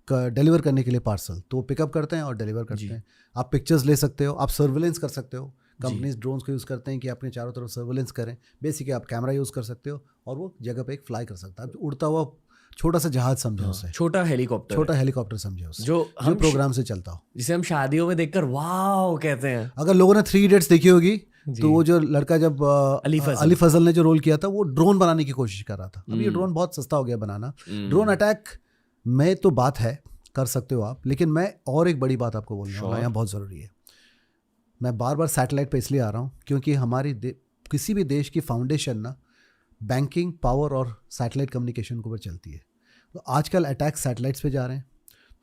डिलीवर करने के लिए पार्सल, तो वो पिकअप करते हैं और डिलीवर करते हैं। आप पिक्चर्स ले सकते हो, आप सर्विलेंस कर सकते हो। कंपनीज ड्रोन्स को यूज़ करते हैं कि अपने चारों तरफ सर्विलेंस करें। बेसिकली आप कैमरा यूज़ कर सकते हो और वो जगह पे एक फ्लाई कर सकता है। उड़ता हुआ छोटा सा जहाज समझे उसे, छोटा हेलीकॉप्टर समझे उसे, जो प्रोग्राम से चलता हो, जिसे हम शादियों में देखकर वाव कहते हैं। अगर लोगों ने 3 इडियट्स देखी होगी तो वो जो लड़का जब अली फजल ने जो रोल किया था वो ड्रोन बनाने की कोशिश कर रहा था। अब ये ड्रोन बहुत सस्ता हो गया बनाना। ड्रोन अटैक में तो बात है, कर सकते हो आप, लेकिन मैं और एक बड़ी बात आपको बोल रहा हूँ, यहाँ बहुत ज़रूरी है। मैं बार बार सैटेलाइट पे इसलिए आ रहा हूँ क्योंकि हमारी किसी भी देश की फाउंडेशन ना बैंकिंग, पावर और सैटेलाइट कम्युनिकेशन के ऊपर चलती है। तो आजकल अटैक सैटेलाइट्स पे जा रहे हैं,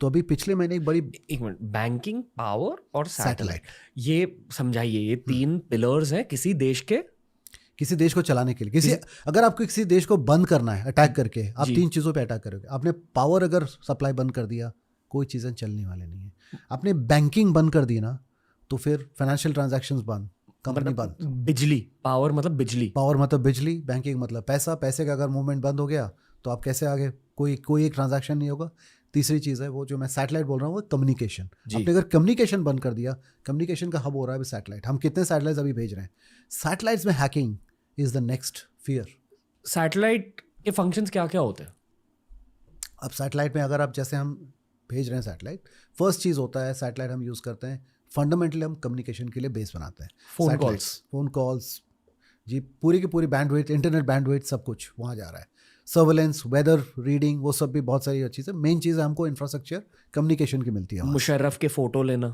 तो अभी पिछले महीने एक बड़ी एक मिनट, बैंकिंग, पावर और सैटेलाइट, सैटेलाइट, ये समझाइए, ये 3 पिलर्स हैं किसी देश के, किसी देश को चलाने के लिए, अगर आपको किसी देश को बंद करना है अटैक करके, आप जी। 3 चीज़ों पे अटैक करोगे। आपने पावर अगर सप्लाई बंद कर दिया, कोई चीज़ें चलने वाले नहीं है। आपने बैंकिंग बंद कर दी ना, तो फिर फाइनेंशियल ट्रांजैक्शंस बंद, कंपनी बंद। बिजली, पावर मतलब बिजली, पावर मतलब बिजली, बैंकिंग मतलब पैसा, पैसे का अगर मूवमेंट बंद हो गया तो आप कैसे आगे, कोई एक ट्रांजैक्शन नहीं होगा। तीसरी चीज़ है वो जो मैं सैटेलाइट बोल रहा हूँ, वो कम्युनिकेशन। आपने अगर कम्युनिकेशन बंद कर दिया, कम्युनिकेशन का हब हो रहा है अभी सैटेलाइट। हम कितने सैटेलाइट्स अभी भेज रहे हैं, सैटेलाइट्स में hacking is the next fear. Satellite के फंक्शंस क्या क्या होते हैं? अब सैटेलाइट में अगर आप, जैसे हम भेज रहे हैं सैटेलाइट, फर्स्ट चीज़ होता है सैटेलाइट हम यूज़ करते हैं फंडामेंटली, हम कम्युनिकेशन के लिए बेस बनाते हैं। फोन कॉल्स जी, पूरी की पूरी बैंडविड्थ, इंटरनेट बैंडविड्थ, सब कुछ वहाँ जा रहा है। सर्वेलेंस, वेदर रीडिंग, वो सब भी बहुत सारी चीज़ें। मेन चीज़ है हमको इंफ्रास्ट्रक्चर कम्युनिकेशन की मिलती है। मुशर्रफ के फोटो लेना,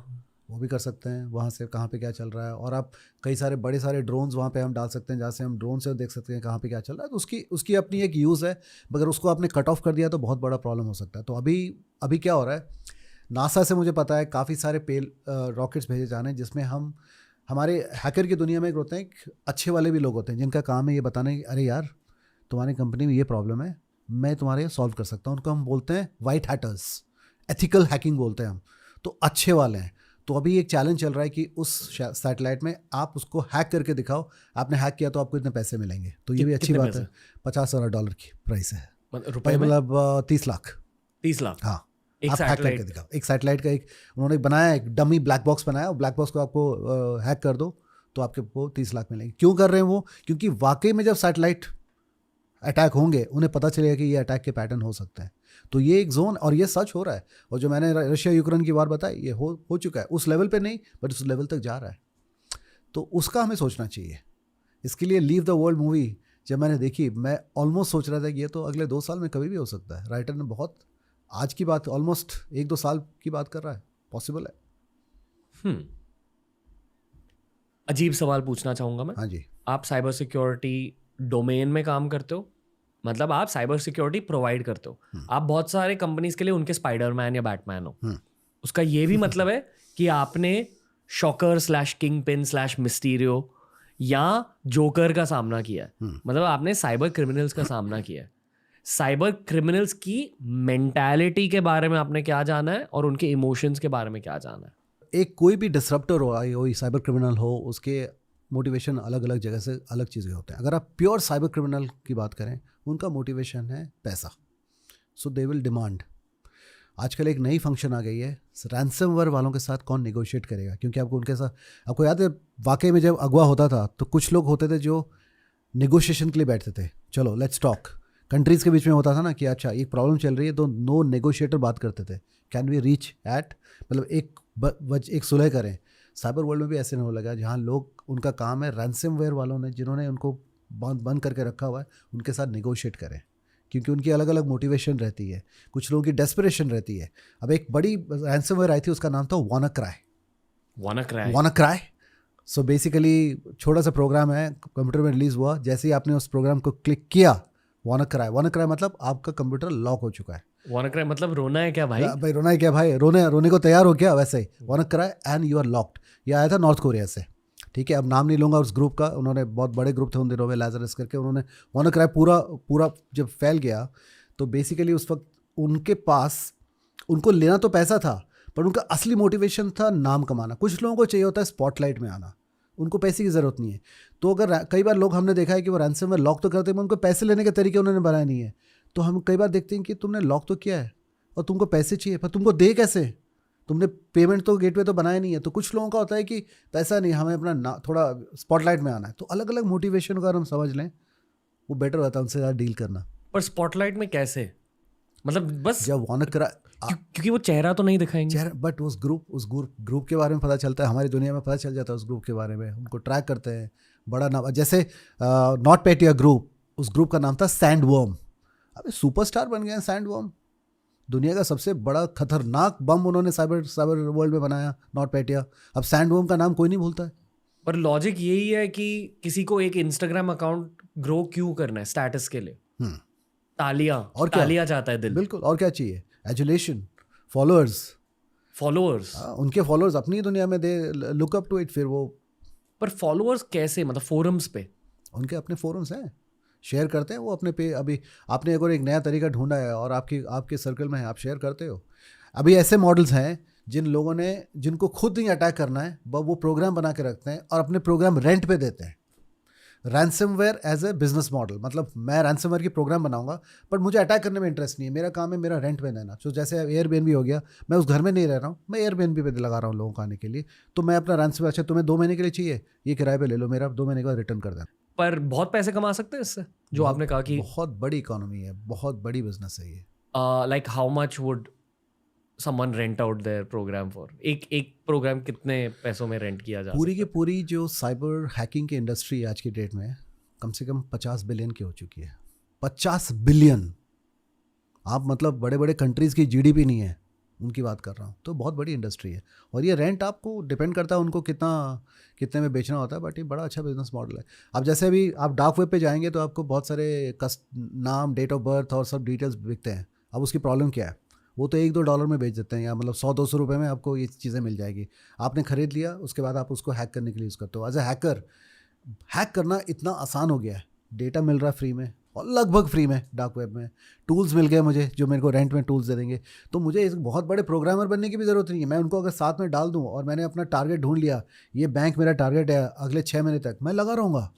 वो भी कर सकते हैं वहाँ से, कहाँ पे क्या चल रहा है। और आप कई सारे बड़े सारे ड्रोन्स वहाँ पे हम डाल सकते हैं, जहाँ से हम ड्रोन से देख सकते हैं कहाँ पे क्या चल रहा है। तो उसकी अपनी एक यूज़ है, मगर उसको आपने कट ऑफ कर दिया तो बहुत बड़ा प्रॉब्लम हो सकता है। तो अभी क्या हो रहा है, नासा से मुझे पता है काफ़ी सारे रॉकेट्स भेजे जाने हैं, जिसमें हमारे हैकर की दुनिया में एक होते हैं, अच्छे वाले भी लोग होते हैं जिनका काम है ये बताना कि अरे यार तुम्हारी कंपनी में ये प्रॉब्लम है, मैं तुम्हारे सॉल्व कर सकता हूँ। उनको हम बोलते हैं वाइट हैटर्स, एथिकल हैकिंग बोलते हैं हम, तो अच्छे वाले हैं। तो अभी एक चैलेंज चल रहा है कि उस सैटेलाइट में आप उसको हैक करके दिखाओ, आपने हैक किया तो आपको इतने पैसे मिलेंगे। तो ये भी अच्छी बात है। $50,000 की प्राइस है, रुपए में? मतलब 30 लाख। 30 लाख हाँ, एक आप हैक करके दिखाओ। एक सैटेलाइट का उन्होंने बनाया, एक डमी ब्लैक बॉक्स बनाया, ब्लैक बॉक्स को आपको हैक कर दो तो आपके को 30 लाख मिलेंगे। क्यों कर रहे हैं वो? क्योंकि वाकई में जब सैटेलाइट अटैक होंगे उन्हें पता चलेगा कि ये अटैक के पैटर्न हो सकते हैं। तो ये एक जोन, और ये सच हो रहा है। और जो मैंने रशिया यूक्रेन की वार बताई, ये हो चुका है। उस लेवल पे नहीं, बट उस लेवल तक जा रहा है। तो उसका हमें सोचना चाहिए। इसके लिए लीव द वर्ल्ड मूवी जब मैंने देखी, मैं ऑलमोस्ट सोच रहा था कि ये तो अगले 2 साल में कभी भी हो सकता है। राइटर ने बहुत आज की बात, ऑलमोस्ट 1-2 साल की बात कर रहा है, पॉसिबल है। अजीब सवाल पूछना चाहूँगा मैं। हाँ जी। आप साइबर सिक्योरिटी डोमेन में काम करते हो, मतलब आप साइबर सिक्योरिटी प्रोवाइड करते हो। आप बहुत सारे कंपनीज के लिए उनके स्पाइडरमैन या बैटमैन हो। उसका ये भी मतलब है कि आपने शॉकर / किंग पिन / मिस्टीरियो या जोकर का सामना किया है। मतलब आपने साइबर क्रिमिनल्स का सामना किया है। साइबर क्रिमिनल्स की मेंटालिटी के बारे में आपने क्या जाना है और उनके इमोशंस के बारे में क्या जाना है? एक कोई भी डिसरप्टर हो, साइबर क्रिमिनल हो, उसके मोटिवेशन अलग अलग जगह से अलग चीज़ें होते हैं। अगर आप प्योर साइबर क्रिमिनल की बात करें, उनका मोटिवेशन है पैसा, सो दे विल डिमांड। आजकल एक नई फंक्शन आ गई है, रैंसमवेयर वालों के साथ कौन नेगोशिएट करेगा। क्योंकि आपको उनके साथ, आपको याद है वाकई में जब अगवा होता था तो कुछ लोग होते थे जो नेगोशिएशन के लिए बैठते थे, चलो लेट्स टॉक। कंट्रीज़ के बीच में होता था ना कि अच्छा एक प्रॉब्लम चल रही है तो नो नेगोशिएटर बात करते थे, कैन वी रीच एट, मतलब एक सुलह करें। साइबर वर्ल्ड में भी ऐसे नहीं हो लगा, जहाँ लोग, उनका काम है रैंसमवेयर वालों ने, जिन्होंने उनको बंद करके रखा हुआ है, उनके साथ नेगोशिएट करें। क्योंकि उनकी अलग अलग मोटिवेशन रहती है, कुछ लोगों की डेस्परेशन रहती है। अब एक बड़ी रैंसमवेयर आई थी, उसका नाम था WannaCry। सो बेसिकली छोटा सा प्रोग्राम है, कंप्यूटर में रिलीज़ हुआ। जैसे ही आपने उस प्रोग्राम को क्लिक किया, WannaCry मतलब आपका कंप्यूटर लॉक हो चुका है। WannaCry मतलब रोना है क्या भाई? भाई रोना है क्या भाई, रोने को तैयार हो क्या? वैसे ही WannaCry and you are locked. ये आया था नॉर्थ कोरिया से, ठीक है। अब नाम नहीं लूँगा उस ग्रुप का, उन्होंने बहुत बड़े ग्रुप थे उन दिनों में, लाजरस करके। उन्होंने WannaCry पूरा जब फैल गया तो बेसिकली उस वक्त उनके पास, उनको लेना तो पैसा था, पर उनका असली मोटिवेशन था नाम कमाना। कुछ लोगों को चाहिए होता है स्पॉटलाइट में आना, उनको पैसे की ज़रूरत नहीं है। तो अगर कई बार लोग, हमने देखा है कि वो रैंसमवेयर लॉक तो करते हैं, उनको पैसे लेने के तरीके उन्होंने बनाए नहीं है। तो हम कई बार देखते हैं कि तुमने लॉक तो किया है और तुमको पैसे चाहिए, पर तुमको दे कैसे? तुमने पेमेंट तो गेटवे तो बनाया नहीं है। तो कुछ लोगों का होता है कि पैसा नहीं, हमें अपना थोड़ा स्पॉटलाइट में आना है। तो अलग अलग मोटिवेशन को अगर हम समझ लें, वो बेटर होता है उनसे ज़्यादा डील करना। पर स्पॉटलाइट में कैसे? मतलब बस जब WannaCry, क्योंकि वो चेहरा तो नहीं दिखाएंगे, बट उस ग्रुप के बारे में पता चलता है, हमारी दुनिया में पता चल जाता है उस ग्रुप के बारे में। उनको ट्रैक करते हैं, बड़ा नाम, जैसे NotPetya ग्रुप, उस ग्रुप का नाम था सैंडवर्म। अबे सुपरस्टार बन गए हैं सैंडवर्म, दुनिया का सबसे बड़ा खतरनाक बम उन्होंने साइबर वर्ल्ड में बनाया, NotPetya। अब सैंडवर्म का नाम कोई नहीं भूलता है। पर लॉजिक यही है कि किसी को एक इंस्टाग्राम अकाउंट ग्रो क्यों करना है? स्टेटस के लिए, तालियां, और तालियां चाहता है दिल। बिल्कुल, और क्या चाहिए? एजुलेशन, फॉलोअर्स उनके फॉलोअर्स अपनी दुनिया में they look up to it. फिर वो पर फॉलोअर्स कैसे, मतलब फोरम्स पे? उनके अपने फोरम्स हैं, शेयर करते हैं वो अपने पे। अभी आपने अगर एक नया तरीका ढूंढा है और आपके सर्कल में है, आप शेयर करते हो। अभी ऐसे मॉडल्स हैं जिन लोगों ने, जिनको खुद नहीं अटैक करना है, वो प्रोग्राम बना के रखते हैं और अपने प्रोग्राम रेंट पे देते हैं। Ransomware as a business model, मतलब मैं रैंसमवेयर की प्रोग्राम बनाऊंगा बट मुझे अटैक करने में इंटरेस्ट नहीं है, मेरा काम है मेरा रेंट पे देना। तो जैसे एयरबीएनबी हो गया, मैं उस घर में नहीं रह रहा हूँ, मैं एयरबीएनबी पे लगा रहा हूँ लोगों को आने के लिए, तो मैं अपना रैंसमवेयर, अच्छा तुम्हें 2 महीने के लिए चाहिए, ये किराए पे ले लो, मेरा 2 महीने के बाद रिटर्न कर देना। पर बहुत पैसे कमा सकते हैं इससे, जो आपने कहा कि बहुत बड़ी इकोनॉमी है, बहुत बड़ी बिजनेस है ये। Like how much would someone rent out their program for? एक प्रोग्राम कितने पैसों में रेंट किया जा पूरी की पूरी जो साइबर हैकिंग की इंडस्ट्री है आज की डेट में कम से कम 50 बिलियन की हो चुकी है। 50 बिलियन, आप मतलब बड़े बड़े कंट्रीज़ की जीडीपी नहीं है, उनकी बात कर रहा हूँ। तो बहुत बड़ी इंडस्ट्री है और ये रेंट आपको डिपेंड करता है उनको कितने में बेचना होता है, बट ये बड़ा अच्छा बिजनेस मॉडल है। अब जैसे अभी आप डार्क वेब पे जाएंगे तो आपको बहुत सारे नाम, डेट ऑफ बर्थ और सब डिटेल्स बिकते हैं। अब उसकी प्रॉब्लम क्या है, वो तो $1-2 में बेच देते हैं, या मतलब 100-200 रुपये में आपको ये चीज़ें मिल जाएगी। आपने खरीद लिया, उसके बाद आप उसको हैक करने के लिए यूज़ करते हो। एज ए हैकर हैक करना इतना आसान हो गया है, डेटा मिल रहा है फ्री में और लगभग फ्री में। डार्क वेब में टूल्स मिल गए मुझे, जो मेरे को रेंट में टूल्स दे देंगे, तो मुझे एक बहुत बड़े प्रोग्रामर बनने की भी ज़रूरत नहीं है। मैं उनको अगर साथ में डाल दूँ और मैंने अपना टारगेट ढूंढ लिया, ये बैंक मेरा टारगेट है अगले 6 महीने तक, मैं लगा रहूँगा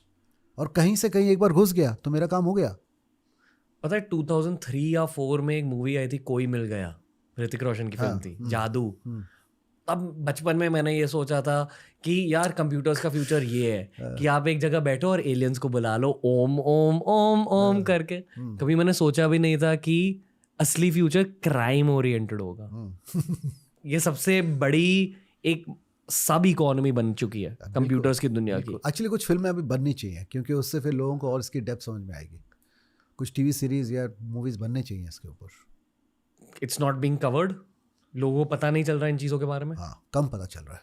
और कहीं से कहीं एक बार घुस गया तो मेरा काम हो गया। पता है 2003 या 4 में एक मूवी आई थी, कोई मिल गया, ऋतिक रोशन की फिल्म थी, जादू। तब बचपन में मैंने ये सोचा था कि यार कंप्यूटर्स का फ्यूचर ये है कि आप एक जगह बैठो और एलियंस को बुला लो ओम ओम ओम ओम करके। कभी मैंने सोचा भी नहीं था कि असली फ्यूचर क्राइम ओरिएंटेड होगा। ये सबसे बड़ी एक सब इकोनॉमी बन चुकी है कंप्यूटर्स की दुनिया की। एक्चुअली कुछ फिल्में अभी बननी चाहिए, क्योंकि उससे फिर लोगों को और इसकी डेप्थ समझ में आएगी। कुछ टीवी सीरीज या मूवीज बनने चाहिए इसके ऊपर। इट्स नॉट बीइंग कवर्ड, लोगों को पता नहीं चल रहा है इन चीज़ों के बारे में। हाँ, कम पता चल रहा है,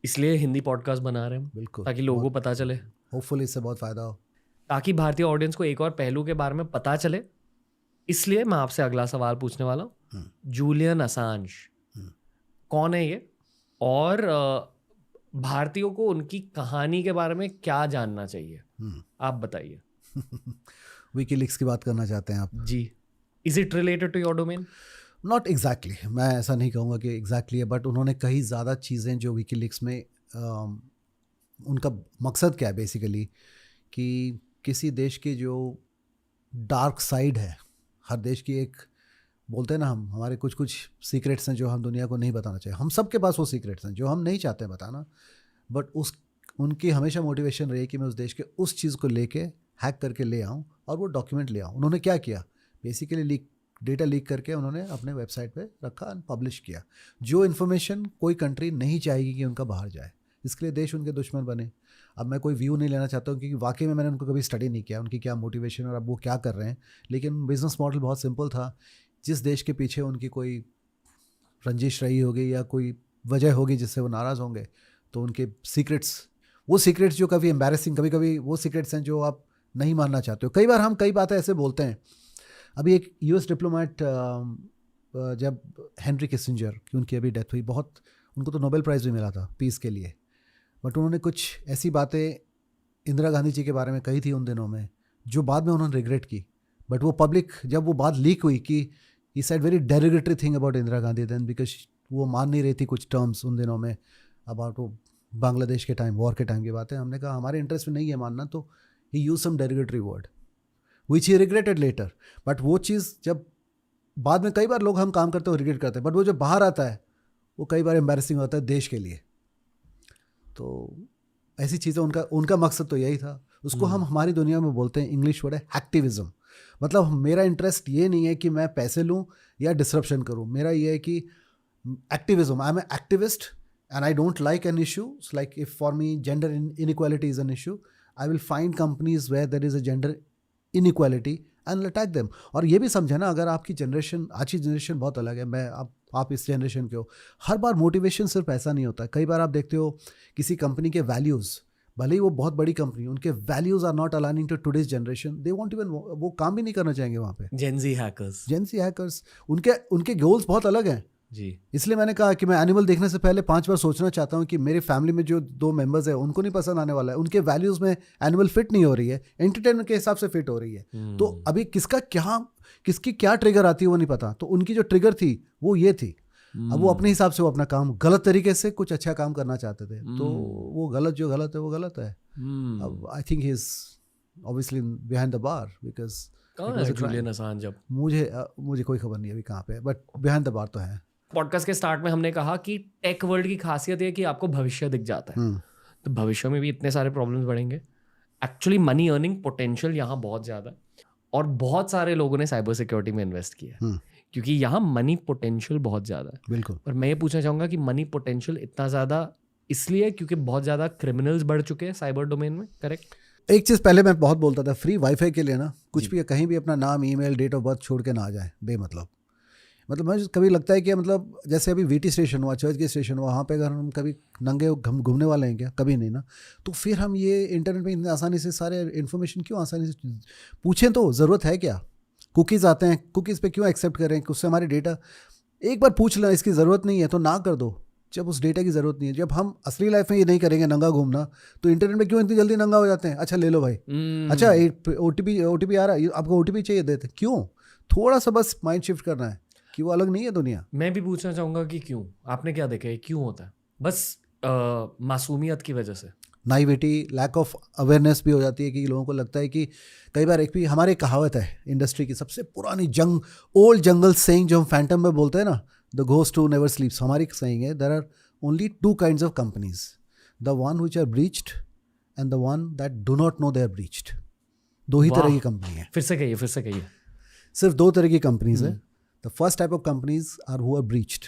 इसलिए हिंदी पॉडकास्ट बना रहे हैं, बिल्कुल, ताकि लोगों को पता चले। होपफुली इससे बहुत फ़ायदा हो, ताकि भारतीय ऑडियंस को एक और पहलू के बारे में पता चले। इसलिए मैं आपसे अगला सवाल पूछने वाला हूँ। जूलियन असांज कौन है ये, और भारतीयों को उनकी कहानी के बारे में क्या जानना चाहिए, आप बताइए। विकीलीक्स की बात करना चाहते हैं आप? जी। Is it related to your domain? Not exactly, मैं ऐसा नहीं कहूँगा कि एग्जैक्टली है, बट उन्होंने कई ज़्यादा चीज़ें जो विकीलीक्स में उनका मकसद क्या है बेसिकली, कि किसी देश की जो डार्क साइड है, हर देश की एक, बोलते हैं ना हम, हमारे कुछ कुछ सीक्रेट्स हैं जो हम दुनिया को नहीं बताना चाहिए। हम सबके पास वो सीक्रेट्स हैं जो हम नहीं चाहते बताना, बट उनकी हमेशा मोटिवेशन रही कि मैं उस देश के उस चीज़ को लेके हैक करके ले आऊँ और वो डॉक्यूमेंट ले आऊँ। उन्होंने क्या किया, बेसिकली डेटा लीक करके उन्होंने अपने वेबसाइट पे रखा और पब्लिश किया, जो इन्फॉर्मेशन कोई कंट्री नहीं चाहेगी कि उनका बाहर जाए। इसके लिए देश उनके दुश्मन बने। अब मैं कोई व्यू नहीं लेना चाहता हूँ, क्योंकि वाकई में मैंने उनको कभी स्टडी नहीं किया, उनकी क्या मोटिवेशन और अब वो क्या कर रहे हैं, लेकिन बिजनेस मॉडल बहुत सिंपल था। जिस देश के पीछे उनकी कोई रंजिश रही होगी या कोई वजह होगी जिससे वो नाराज़ होंगे, तो उनके सीक्रेट्स, वो सीक्रेट्स जो कभी एम्बैरेसिंग, कभी कभी वो सीक्रेट्स हैं जो आप नहीं मानना चाहते हो। कई बार हम कई बातें ऐसे बोलते हैं। अभी एक यूएस डिप्लोमेट, जब हेनरी किसिंजर की उनकी अभी डेथ हुई, बहुत, उनको तो नोबेल प्राइज़ भी मिला था पीस के लिए, बट उन्होंने कुछ ऐसी बातें इंदिरा गांधी जी के बारे में कही थी उन दिनों में, जो बाद में उन्होंने रिग्रेट की। बट वो पब्लिक, जब वो बात लीक हुई कि he said very derogatory thing about Indira Gandhi then, because वो मान नहीं रही थी कुछ टर्म्स उन दिनों में अबाउट वो बांग्लादेश के टाइम, वॉर के टाइम की बातें। हमने कहा हमारे इंटरेस्ट में नहीं है मानना, तो he use some derogatory word which he regretted later. But वो चीज़ जब बाद में, कई बार लोग हम काम करते हो रिग्रेट करते हैं, बट वो जब बाहर आता है वो कई बार एम्बैरेसिंग होता है देश के लिए। तो ऐसी चीज़ें, उनका मकसद तो यही था। उसको हम हमारी दुनिया में बोलते हैं, इंग्लिश वर्ड है एक्टिविज्म। मतलब मेरा इंटरेस्ट ये नहीं है कि मैं पैसे लूँ या डिसरप्शन करूँ, मेरा ये है कि activism, I am a activist and I don't like an issue. It's like if for me gender inequality is an issue, I will find companies where there is a gender inequality and will attack them. और ये भी समझे ना, अगर आपकी generation, आज की generation बहुत अलग है, मैं आप इस जनरेशन के हो, हर बार मोटिवेशन सिर्फ ऐसा नहीं होता है। कई बार आप देखते हो किसी कंपनी के वैल्यूज़, भले ही वो बहुत बड़ी कंपनी, उनके values are not aligning to today's generation, they want even, वो काम भी नहीं करना चाहेंगे वहाँ पे। जेनजी हैकर्स उनके गोल्स बहुत अलग हैं जी। इसलिए मैंने कहा कि मैं एनिमल देखने से पहले 5 बार सोचना चाहता हूँ कि मेरी फैमिली में जो 2 मेंबर्स हैं उनको नहीं पसंद आने वाला है, उनके वैल्यूज में एनिमल फिट नहीं हो रही है, एंटरटेनमेंट के हिसाब से फिट हो रही है। तो अभी किसकी क्या ट्रिगर आती है वो नहीं पता, तो उनकी जो ट्रिगर थी वो ये थी। अब वो अपने हिसाब से वो अपना काम गलत तरीके से कुछ अच्छा काम करना चाहते थे, तो वो गलत है वो गलत है। अब I think he is obviously behind the bar, because कहाँ है जुलियन असांज अब? मुझे कोई खबर नहीं अभी कहाँ पे है, बट बिहाइंड द बार तो है। पॉडकास्ट के स्टार्ट में हमने कहा कि टेक वर्ल्ड की खासियत है कि आपको भविष्य दिख जाता है, तो भविष्य में भी इतने सारे प्रॉब्लम्स बढ़ेंगे। एक्चुअली मनी अर्निंग पोटेंशियल यहाँ बहुत ज़्यादा है, और बहुत सारे लोगों ने साइबर सिक्योरिटी में इन्वेस्ट किया है क्योंकि यहाँ मनी पोटेंशियल बहुत ज़्यादा है। बिल्कुल। और मैं ये पूछना चाहूँगा कि मनी पोटेंशियल इतना ज़्यादा इसलिए क्योंकि बहुत ज़्यादा क्रिमिनल्स बढ़ चुके हैं साइबर डोमेन में, करेक्ट? एक चीज़ पहले मैं बहुत बोलता था, फ्री वाईफाई के लिए ना कुछ भी कहीं भी अपना नाम, ईमेल, डेट ऑफ बर्थ छोड़ के ना आ जाए बेमतलब। मतलब मुझे कभी लगता है कि मतलब जैसे अभी वीटी स्टेशन हुआ, चर्च के स्टेशन हुआ, वहाँ पे अगर हम कभी नंगे घूमने वाले हैं क्या? कभी नहीं ना। तो फिर हम ये इंटरनेट में इतनी आसानी से सारे इन्फॉर्मेशन क्यों आसानी से पूछें? तो ज़रूरत है क्या? कुकीज़ आते हैं, कुकीज़ पे क्यों एक्सेप्ट करें कि उससे हमारे डेटा, एक बार पूछ लें इसकी ज़रूरत नहीं है तो ना कर दो, जब उस डेटा की ज़रूरत नहीं है। जब हम असली लाइफ में ये नहीं करेंगे नंगा घूमना, तो इंटरनेट में क्यों इतनी जल्दी नंगा हो जाते हैं? अच्छा ले लो भाई, अच्छा OTP आ रहा है, आपको OTP चाहिए, देते क्यों? थोड़ा सा बस माइंड शिफ्ट करना है कि वो अलग नहीं है दुनिया। मैं भी पूछना चाहूँगा कि क्यों, आपने क्या देखा है क्यों होता है? बस मासूमियत की वजह से, नाइविटी, लैक ऑफ अवेयरनेस भी हो जाती है कि लोगों को लगता है कि कई बार एक भी हमारी कहावत है इंडस्ट्री की सबसे पुरानी ओल्ड जंगल सेइंग जो हम फैंटम में बोलते हैं ना, the ghost who never sleeps, हमारी सेइंग है there are only 2 kinds of companies, the one which are breached and the one that do not know they are breached. 2 ही तरह की कंपनी है। फिर से कहिए। सिर्फ 2 तरह की कंपनीज है। The first type of companies are who are breached,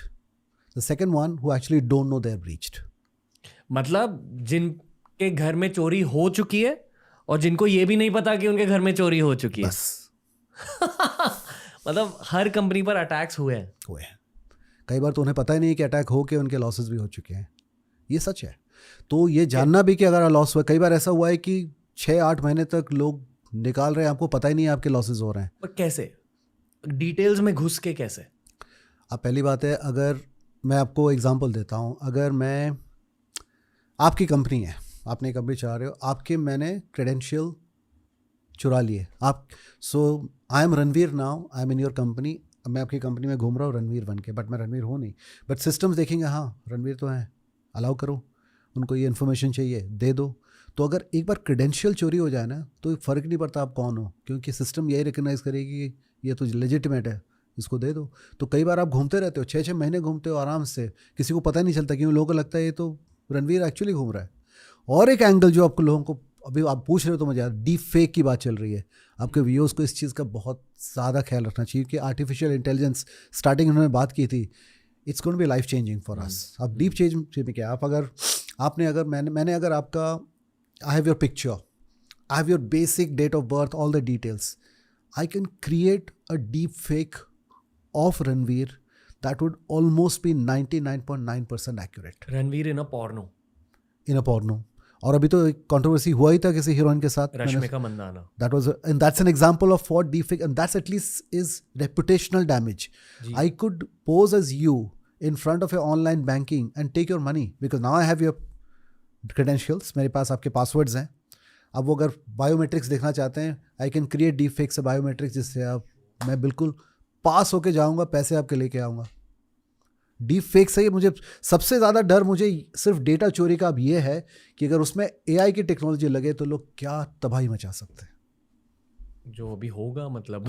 the second one who actually don't know they are breached. मतलब जिनके घर में चोरी हो चुकी है और जिनको ये भी नहीं पता कि उनके घर में चोरी हो चुकी है। बस मतलब हर कंपनी पर अटैक्स हुए हैं। कई बार तो उन्हें पता ही नहीं कि अटैक हो के उनके लॉसेस भी हो चुके हैं। ये सच है। तो ये जानना भी कि अगर लॉस हुआ, कई बार ऐसा हुआ है कि 6-8 महीने तक लोग निकाल रहे हैं, आपको पता ही नहीं है आपके लॉसेस हो रहे हैं। पर कैसे? डिटेल्स में घुस के कैसे? अब पहली बात है, अगर मैं आपको एग्जांपल देता हूँ, अगर मैं, आपकी कंपनी है, आपने एक कंपनी चला रहे हो, आपके मैंने क्रेडेंशियल चुरा लिए, आप, so I am Ranveer now, I am in your company, मैं आपकी कंपनी में घूम रहा हूँ रणवीर बन के, बट मैं रणवीर हूँ नहीं, बट सिस्टम्स देखेंगे हाँ रणवीर तो है, अलाउ करो, उनको ये इन्फॉर्मेशन चाहिए दे दो। तो अगर एक बार क्रेडेंशियल चोरी हो जाए ना, तो फ़र्क नहीं पड़ता आप कौन हो, क्योंकि सिस्टम यही रिकग्नाइज़ करेगी कि ये तो लेजिटिमेट है, इसको दे दो। तो कई बार आप घूमते रहते हो, 6-6 महीने घूमते हो आराम से, किसी को पता ही नहीं चलता, क्योंकि लोगों को लगता है ये तो रणवीर एक्चुअली घूम रहा है। और एक एंगल जो आपको लोगों को, अभी आप पूछ रहे हो तो मुझे याद, डीप फेक की बात चल रही है। आपके व्यूअर्स को इस चीज़ का बहुत ज़्यादा ख्याल रखना चाहिए कि आर्टिफिशियल इंटेलिजेंस, स्टार्टिंग उन्होंने बात की थी, it's going to be life changing for us. अब डीप चेंज में क्या, आप अगर आपने अगर मैंने अगर आपका, I have your picture, I have your basic date of birth, all the details, I can create a deep fake of Ranveer that would almost be 99.9% accurate. Ranveer in a porno. और अभी तो एक कंट्रोवर्सी हुआ ही था किसी हीरोइन के साथ, Rashmika Mandanna, that was and that's an example of what deepfake, and that's at least is reputational damage. I could pose as you in front of your online banking and take your money because now I have your credentials, मेरे पास आपके passwords हैं। अब वो अगर biometrics देखना चाहते हैं, आई can create deep fake से बायोमेट्रिक्स, जिससे आप, मैं बिल्कुल पास होके जाऊँगा, पैसे आपके लेके आऊँगा। डीप फेक से मुझे सबसे ज़्यादा डर मुझे सिर्फ डेटा चोरी का अब ये है कि अगर उसमें AI की टेक्नोलॉजी लगे तो लोग क्या तबाही मचा सकते हैं। जो अभी होगा, मतलब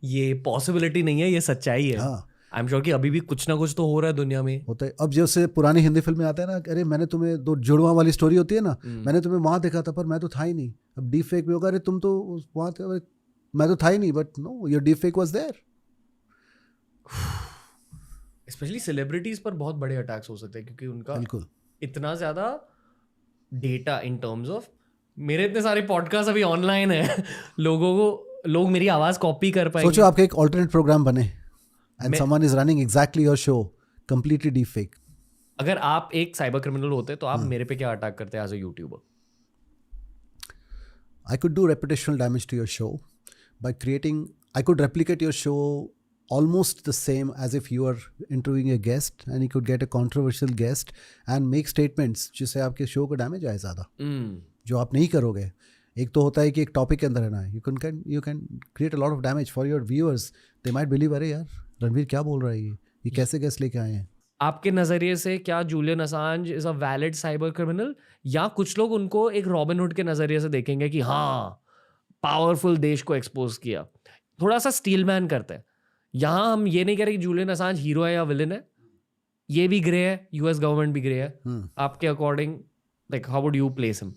ये पॉसिबिलिटी नहीं है, ये सच्चाई है। हाँ, आई एम श्योर कि अभी भी कुछ ना कुछ तो हो रहा है दुनिया में, होता है। अब जैसे पुरानी हिंदी फिल्म में आता है ना, अरे मैंने तुम्हें, 2 जुड़वा वाली स्टोरी होती है ना, मैंने तुम्हें वहाँ देखा था पर मैं तो था ही नहीं। अब डीप फेक में होगा, अरे तुम तो वहाँ थे, मैं तो था ही नहीं, but no, your deep fake was there. Specially celebrities पर बहुत बड़े अटैक्स हो सकते हैं क्योंकि उनका इतना ज़्यादा डेटा, इन टर्म्स ऑफ, मेरे इतने सारे पॉडकास्ट अभी ऑनलाइन है, लोग मेरी आवाज़ कॉपी कर पाएंगे। सोचो आपका एक ऑल्टरनेट प्रोग्राम बने and someone is running exactly your show, completely deep fake. अगर आप एक साइबर क्रिमिनल होते तो आप मेरे पे क्या अटैक करते as a YouTuber? I could do reputational damage to your show by creating, I could replicate your show almost the same as if you are interviewing a guest and you could get a controversial guest and make statements जिससे आपके show को damage आए ज़्यादा, जो आप नहीं करोगे. एक तो होता है कि एक टॉपिक के अंदर रहना है, you can create a lot of damage for your viewers. They might believe, अरे यार रणवीर क्या बोल रहा है, ये कैसे गेस्ट लेके आए हैं. आपके नज़रिए से क्या Julian Assange is a valid cyber criminal, या कुछ लोग उनको एक रॉबिनहुड के नज़रिए से देखेंगे कि हाँ पावरफुल देश को एक्सपोज किया, थोड़ा सा स्टीलमैन करते हैं. यहाँ हम ये नहीं कह रहे कि जूलियन असांज हीरो है या विलन है, ये भी ग्रे है, यूएस गवर्नमेंट भी ग्रे है. आपके according like how would you place him?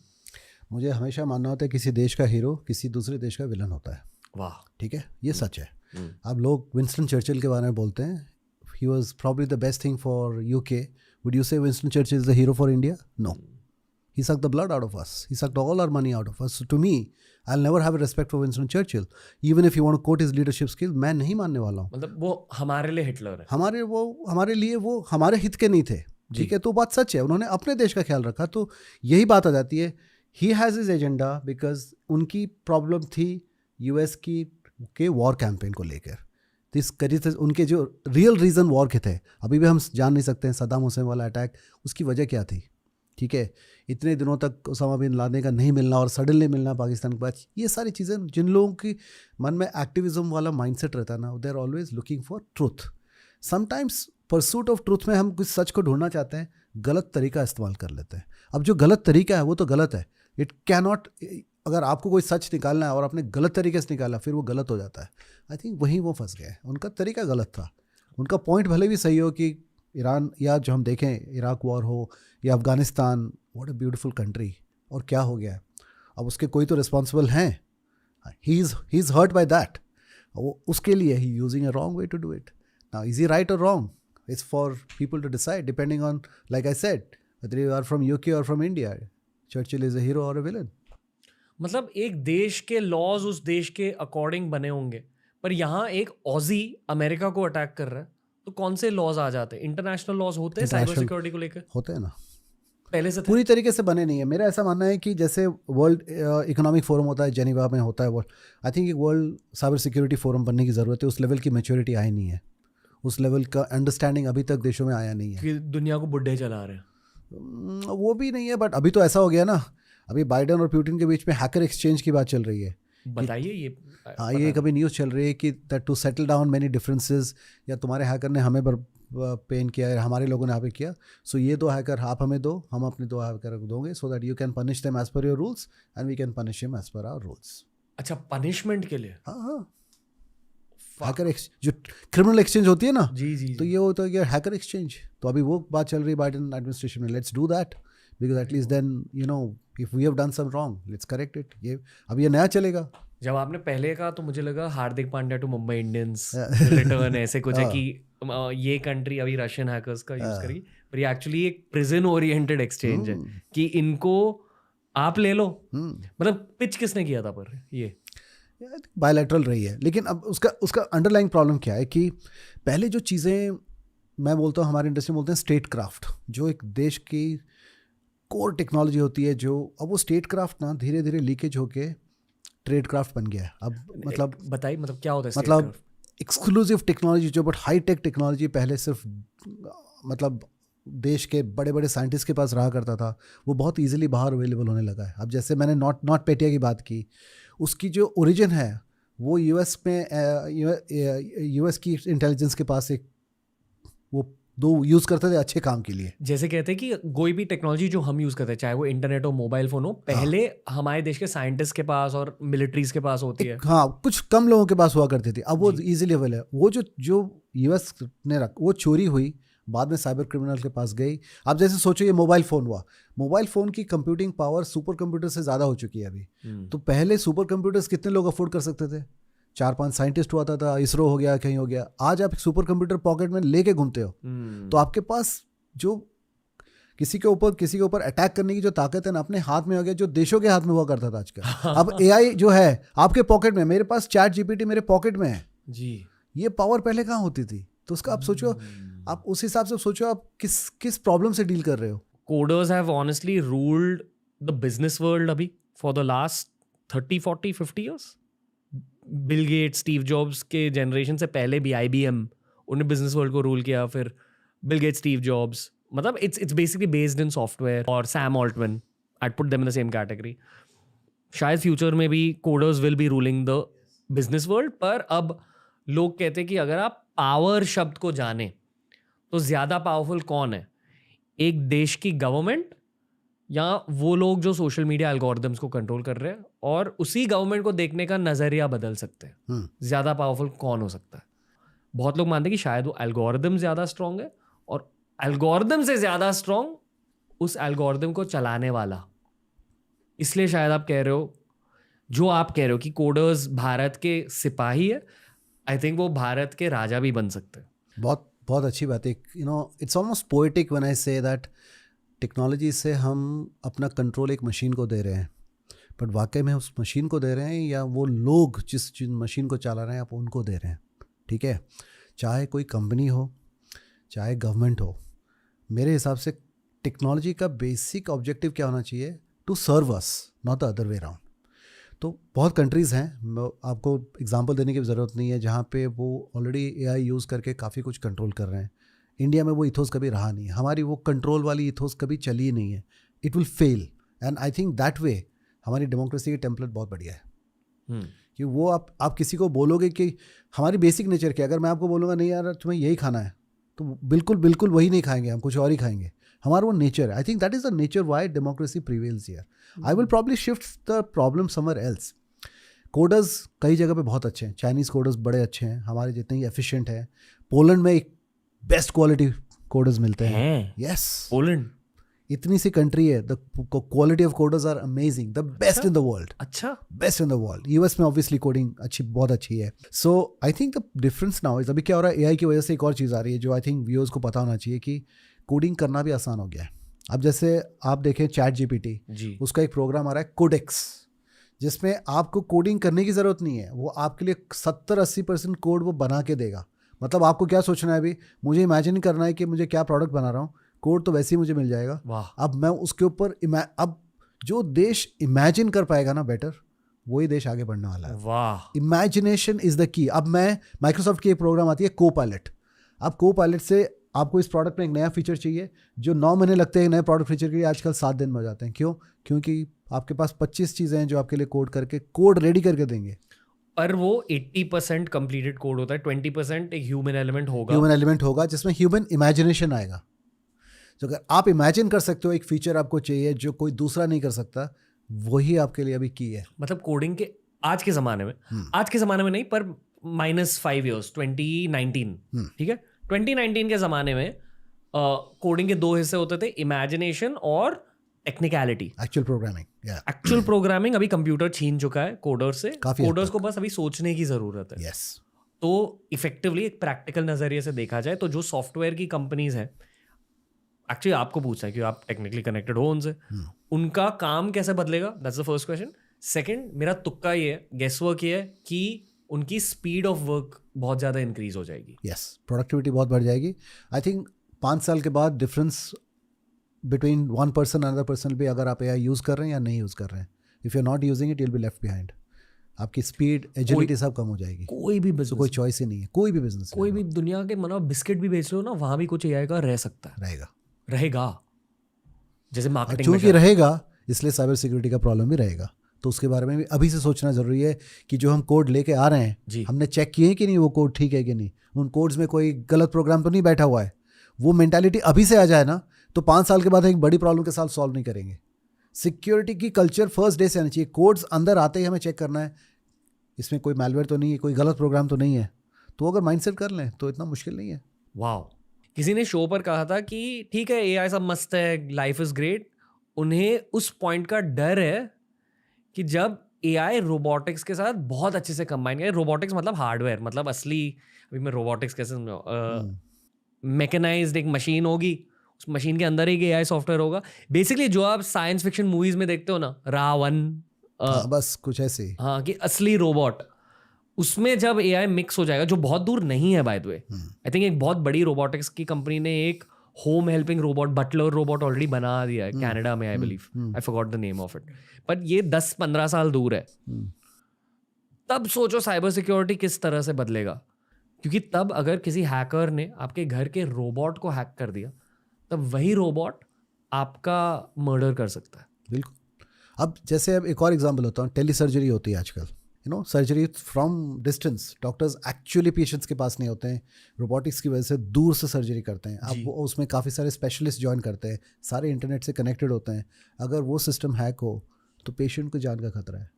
मुझे हमेशा मानना होता है किसी देश का हीरो किसी दूसरे देश का विलन होता है. वाह, ठीक है, ये सच है. अब लोग विंस्टन चर्चिल के बारे में बोलते हैं, he was probably the best thing for UK. Would you say Winston Churchill is the hero for India? No. He sucked the blood out of us. He sucked all our money out of us. So to me, I'll never have a respect for Winston Churchill. Even if you want to quote his leadership skills, मैं नहीं मानने वाला हूँ. मतलब वो हमारे लिए Hitler है, हमारे लिए वो हमारे हित के नहीं थे. ठीक है, तो बात सच है, उन्होंने अपने देश का ख्याल रखा. तो यही बात आ जाती है, he has his agenda because उनकी प्रॉब्लम थी US के वॉर कैंपेन को लेकर. उनके जो रियल रीज़न वॉर के थे, अभी भी हम जान नहीं सकते हैं. सद्दाम हुसैन वाला अटैक, उसकी वजह क्या थी? ठीक है, इतने दिनों तक ओसामा बिन लादेन का नहीं मिलना और सडनली मिलना पाकिस्तान के बाद, ये सारी चीज़ें, जिन लोगों की मन में एक्टिविज्म वाला माइंडसेट रहता है ना, they are always looking for truth. Sometimes pursuit of truth में हम कुछ सच को ढूंढना चाहते हैं, गलत तरीका इस्तेमाल कर लेते हैं. अब जो गलत तरीका है वो तो गलत है. इट कैनॉट, अगर आपको कोई सच निकालना है और आपने गलत तरीके से निकाला, फिर वो गलत हो जाता है. आई थिंक वहीं वो फंस गए. उनका तरीका गलत था. उनका पॉइंट भले भी सही हो कि ईरान, या जो हम देखें इराक वॉर हो या Afghanistan, what a beautiful country, और क्या हो गया है. अब उसके कोई तो रिस्पॉन्सिबल हैं. He is hurt by that. वो उसके लिए he using a wrong way to do it. Now is he right और wrong? It's for people to decide depending on, like I said, whether you are from UK और from India. Churchill is a hero और a villain. मतलब एक देश के laws उस देश के अकॉर्डिंग बने होंगे, पर यहाँ एक ऑजी अमेरिका को अटैक कर रहा है, तो कौन से लॉज आ जाते हैं? इंटरनेशनल लॉज होते हैं साइबर सिक्योरिटी को लेकर? होते हैं ना, पहले से पूरी तरीके से बने नहीं है. मेरा ऐसा मानना है कि जैसे वर्ल्ड इकोनॉमिक फोरम होता है, जेनीवा में होता है, वो आई थिंक एक वर्ल्ड साइबर सिक्योरिटी फोरम बनने की ज़रूरत है. उस लेवल की मैच्योरिटी आई नहीं है, उस लेवल का अंडरस्टैंडिंग अभी तक देशों में आया नहीं है. कि दुनिया को बुड्ढे चला रहे हैं, वो भी नहीं है. बट अभी तो ऐसा हो गया ना, अभी बाइडेन और पुतिन के बीच में हैकर एक्सचेंज की बात चल रही है. बताइए ये. हाँ, ये कभी न्यूज़ चल रही है कि that to settle down many differences, या तुम्हारे हैकर ने हमें पेन किया है, हमारे लोगों ने आप किया, सो ये 2 हैकर आप हमें दो, हम अपने 2 हैकर को दोगे, so that you can punish them as per your rules and we can punish him as per our rules. अच्छा, पनिशमेंट के लिए? हाँ, हैकर जो क्रिमिनल एक्सचेंज होती है ना, जी, तो ये होता है हैकर एक्सचेंज. तो अभी वो बात चल रही है बाइडेन एडमिनिस्ट्रेशन में, let's do that, because at least then you know if we have done some wrong, let's correct it. ये अब ये नया चलेगा. जब आपने पहले कहा तो मुझे लगा Hardik Pandya to Mumbai Indians return ऐसे कुछ है कि ये कंट्री अभी रशियन हैकर्स का यूज करी, पर ये एक्चुअली एक प्रिजन ओरिएंटेड एक्सचेंज है कि इनको आप ले लो. मतलब पिच किसने किया था? पर ये बायलैटरल रही है. लेकिन अब उसका अंडरलाइंग प्रॉब्लम क्या है कि पहले जो चीज़ें, मैं बोलता हूँ हमारे इंडस्ट्री में बोलते हैं स्टेट क्राफ्ट, जो एक देश की कोर टेक्नोलॉजी होती है, जो अब वो स्टेट क्राफ्ट ना धीरे धीरे लीकेज होके ट्रेड क्राफ्ट बन गया है. अब मतलब बताइए, मतलब क्या होता है? मतलब एक्सक्लूसिव टेक्नोलॉजी, जो बट हाई टेक टेक्नोलॉजी पहले सिर्फ मतलब देश के बड़े बड़े साइंटिस्ट के पास रहा करता था, वो बहुत इजीली बाहर अवेलेबल होने लगा है. अब जैसे मैंने नॉट पेटिया की बात की, उसकी जो ओरिजिन है वो यूएस में, यूएस की इंटेलिजेंस के पास एक वो 2 यूज़ करते थे अच्छे काम के लिए. जैसे कहते हैं कि कोई भी टेक्नोलॉजी जो हम यूज़ करते हैं, चाहे वो इंटरनेट हो, मोबाइल फ़ोन हो, पहले हमारे देश के साइंटिस्ट के पास और मिलिट्रीज के पास होती है. हाँ, कुछ कम लोगों के पास हुआ करती थी. अब वो इजीली अवेलेबल है. वो जो यूएस ने वो चोरी हुई, बाद में साइबर क्रिमिनल के पास गई. आप जैसे सोचो ये मोबाइल फ़ोन हुआ, मोबाइल फ़ोन की कंप्यूटिंग पावर सुपर कंप्यूटर से ज़्यादा हो चुकी है अभी. तो पहले सुपर कंप्यूटर्स कितने लोग अफोर्ड कर सकते थे? 4-5 साइंटिस्ट हुआ था, इसरो हो गया, कहीं हो गया. आज आप सुपर कंप्यूटर पॉकेट में लेके घूमते हो, तो आपके पास जो किसी के ऊपर अटैक करने की जो ताकत है ना, अपने हाथ में हो गया, जो देशों के हाथ में हुआ करता था आजकल. अब AI जो है आपके पॉकेट में, मेरे पास ChatGPT मेरे पॉकेट में है जी. ये पावर पहले कहाँ होती थी? तो उसका आप सोचो, आप उस हिसाब से सोचो आप किस प्रॉब्लम से डील कर रहे हो. Coders have honestly ruled the business world अभी for the last 30, 40, 50 years. Bill Gates, Steve jobs के जनरेशन से पहले भी IBM उन्हें बिजनेस वर्ल्ड को रूल किया. फिर बिल गेट्स, स्टीव जॉब्स, मतलब it's basically based in software. और Sam Altman, I'd put them in the same category. शायद फ्यूचर में भी coders will be ruling the business world. पर अब लोग कहते हैं कि अगर आप पावर शब्द को जाने तो ज़्यादा पावरफुल कौन है, एक देश की गवर्नमेंट या वो लोग जो सोशल मीडिया एल्गोरिदम्स को कंट्रोल कर रहे हैं और उसी गवर्नमेंट को देखने का नज़रिया बदल सकते हैं. ज़्यादा पावरफुल कौन हो सकता है? बहुत लोग मानते हैं कि शायद वो एल्गोरिदम ज़्यादा स्ट्रॉन्ग है, और एल्गोरिदम से ज़्यादा स्ट्रॉन्ग उस एल्गोरिदम को चलाने वाला. इसलिए शायद आप कह रहे हो, जो आप कह रहे हो कि कोडर्स भारत के सिपाही है, आई थिंक वो भारत के राजा भी बन सकते हैं. बहुत बहुत अच्छी बात है. It's almost poetic when I say that technology से हम अपना कंट्रोल एक मशीन को दे रहे हैं, बट वाकई में उस मशीन को दे रहे हैं या वो लोग जिस मशीन को चला रहे हैं आप उनको दे रहे हैं. ठीक है, चाहे कोई कंपनी हो चाहे गवर्नमेंट हो, मेरे हिसाब से टेक्नोलॉजी का बेसिक ऑब्जेक्टिव क्या होना चाहिए? To serve us, not the other way around. तो बहुत कंट्रीज़ हैं, आपको एग्जांपल देने की ज़रूरत नहीं है, जहाँ पे वो ऑलरेडी AI यूज़ करके काफ़ी कुछ कंट्रोल कर रहे हैं. इंडिया में वो इथोस कभी रहा नहीं है, हमारी वो कंट्रोल वाली इथोस कभी चली ही नहीं है. It will fail, and I think that way हमारी डेमोक्रेसी की टेम्पलेट बहुत बढ़िया है. कि वो आप किसी को बोलोगे कि हमारी बेसिक नेचर क्या, अगर मैं आपको बोलूँगा नहीं यार तुम्हें यही खाना है, तो बिल्कुल बिल्कुल वही नहीं खाएंगे, हम कुछ और ही खाएंगे. हमारा वो नेचर है. आई think that is the nature Y democracy prevails here. I will probably shift the problem somewhere else. Coders कई जगह पे बहुत अच्छे हैं, चाइनीज़ कोडर्स बड़े अच्छे हैं, हमारे जितने ही एफिशिएंट हैं. पोलैंड में एक बेस्ट क्वालिटी कोडर्स मिलते हैं. यस, पोलैंड इतनी सी कंट्री है, the quality of coders are amazing, the best in the world. अच्छा, best in the world. US में ऑब्वियसली कोडिंग बहुत अच्छी है. So I think the difference now is, अभी क्या हो रहा है, AI की वजह से एक और चीज़ आ रही है जो आई थिंक व्यूअर्स को पता होना चाहिए कि कोडिंग करना भी आसान हो गया है. अब जैसे आप देखें ChatGPT, उसका एक प्रोग्राम आ रहा है कोडेक्स, जिसमें आपको कोडिंग करने की ज़रूरत नहीं है, वो आपके लिए 70-80% कोड वो बना के देगा. मतलब आपको क्या सोचना है, अभी मुझे इमेजिन करना है कि मुझे क्या प्रोडक्ट बना रहा हूँ, कोड तो वैसे ही मुझे मिल जाएगा. अब मैं उसके ऊपर अब जो देश इमेजिन कर पाएगा ना बेटर, वही देश आगे बढ़ने वाला है. वाह, इमेजिनेशन इज द की. अब मैं माइक्रोसॉफ्ट की एक प्रोग्राम आती है Copilot. अब Copilot से आपको इस प्रोडक्ट में एक नया फीचर चाहिए, जो 9 महीने लगते हैं नए प्रोडक्ट फीचर के लिए, आजकल 7 दिन में हो जाते हैं. क्यों? क्योंकि आपके पास 25 चीज़ें हैं जो आपके लिए कोड रेडी करके देंगे. पर वो 80% कंप्लीटेड कोड होता है, 20% एक ह्यूमन एलिमेंट होगा जिसमें ह्यूमन इमेजिनेशन आएगा. तो अगर आप इमेजिन कर सकते हो एक फीचर आपको चाहिए जो कोई दूसरा नहीं कर सकता, वही आपके लिए अभी की है. मतलब कोडिंग के आज के ज़माने में, आज के ज़माने में नहीं, पर -5 years 2019, ठीक है, 2019 के ज़माने में कोडिंग के 2 हिस्से होते थे, इमेजिनेशन और टेक्निकलिटी. एक्चुअल प्रोग्रामिंग अभी कंप्यूटर छीन चुका है कोडर से. कोडर्स को बस अभी सोचने की ज़रूरत है. तो इफेक्टिवली एक प्रैक्टिकल नज़रिए से देखा जाए तो जो सॉफ्टवेयर की कंपनीज हैं, एक्चुअली आपको पूछना है कि आप टेक्निकली कनेक्टेड हो उनसे, उनका काम कैसे बदलेगा, that's the first question. Second, मेरा तुक्का ये है, गेस वर्क ये है कि उनकी स्पीड ऑफ वर्क बहुत ज़्यादा इंक्रीज हो जाएगी. प्रोडक्टिविटी बहुत बढ़ जाएगी. आई थिंक 5 साल के बाद difference between one person another person भी, अगर आप AI यूज़ कर रहे हैं या नहीं यूज़ कर रहे हैं, if you are not using it, you will be left behind. आपकी स्पीड, एजिलिटी सब कम हो जाएगी. कोई भी बिजनेस, कोई चॉइस ही नहीं है. कोई भी बिजनेस, कोई भी दुनिया के मतलब बिस्किट भी बेच लो ना, वहाँ भी कुछ AI का रह सकता है, रहेगा. जैसे मार्केटिंग में क्योंकि रहेगा, इसलिए साइबर सिक्योरिटी का प्रॉब्लम भी रहेगा. तो उसके बारे में भी अभी से सोचना ज़रूरी है कि जो हम कोड लेके आ रहे हैं, हमने चेक किए हैं कि नहीं वो कोड ठीक है कि नहीं, उन कोड्स में कोई गलत प्रोग्राम तो नहीं बैठा हुआ है. वो मेंटालिटी अभी से आ जाए ना, तो 5 साल के बाद एक बड़ी प्रॉब्लम के साथ सॉल्व नहीं करेंगे. सिक्योरिटी की कल्चर फर्स्ट डे से आनी चाहिए. कोड्स अंदर आते ही हमें चेक करना है इसमें कोई मैलवेयर तो नहीं है, कोई गलत प्रोग्राम तो नहीं है. तो अगर माइंडसेट कर लें तो इतना मुश्किल नहीं है. वाह, किसी ने शो पर कहा था कि ठीक है AI सब मस्त है, लाइफ इज ग्रेट. उन्हें उस पॉइंट का डर है कि जब AI रोबोटिक्स के साथ बहुत अच्छे से कंबाइन किया. रोबोटिक्स मतलब हार्डवेयर, मतलब असली, अभी मैं रोबोटिक्स कैसे समझाऊं, मैकेनाइज्ड एक मशीन होगी, उस मशीन के अंदर एक AI सॉफ्टवेयर होगा. बेसिकली जो आप साइंस फिक्शन मूवीज में देखते हो ना, रावण, बस कुछ ऐसे. हाँ, कि असली रोबोट, उसमें जब एआई मिक्स हो जाएगा, जो बहुत दूर नहीं है by the way, I think एक बहुत बड़ी रोबोटिक्स की कंपनी ने एक home helping robot, butler robot already बना दिया है कनाडा में, I believe, I forgot the name of it, but ये 10-15 साल दूर है। तब सोचो साइबर सिक्योरिटी किस तरह से बदलेगा, क्योंकि तब अगर किसी हैकर ने आपके घर के रोबोट को हैक कर दिया, तब वही रोबोट आपका मर्डर कर सकता है। बिल्कुल। अब जैसे अब एक और एग्जांपल होता है, टेली सर्जरी होती है आजकल, surgery from distance, doctors actually patients के पास नहीं होते हैं, रोबोटिक्स की वजह से दूर से सर्जरी करते हैं। अब वो उसमें काफ़ी सारे स्पेशलिस्ट ज्वाइन करते हैं, सारे इंटरनेट से कनेक्टेड होते हैं। अगर वो सिस्टम हैक हो तो पेशेंट को जान का खतरा है।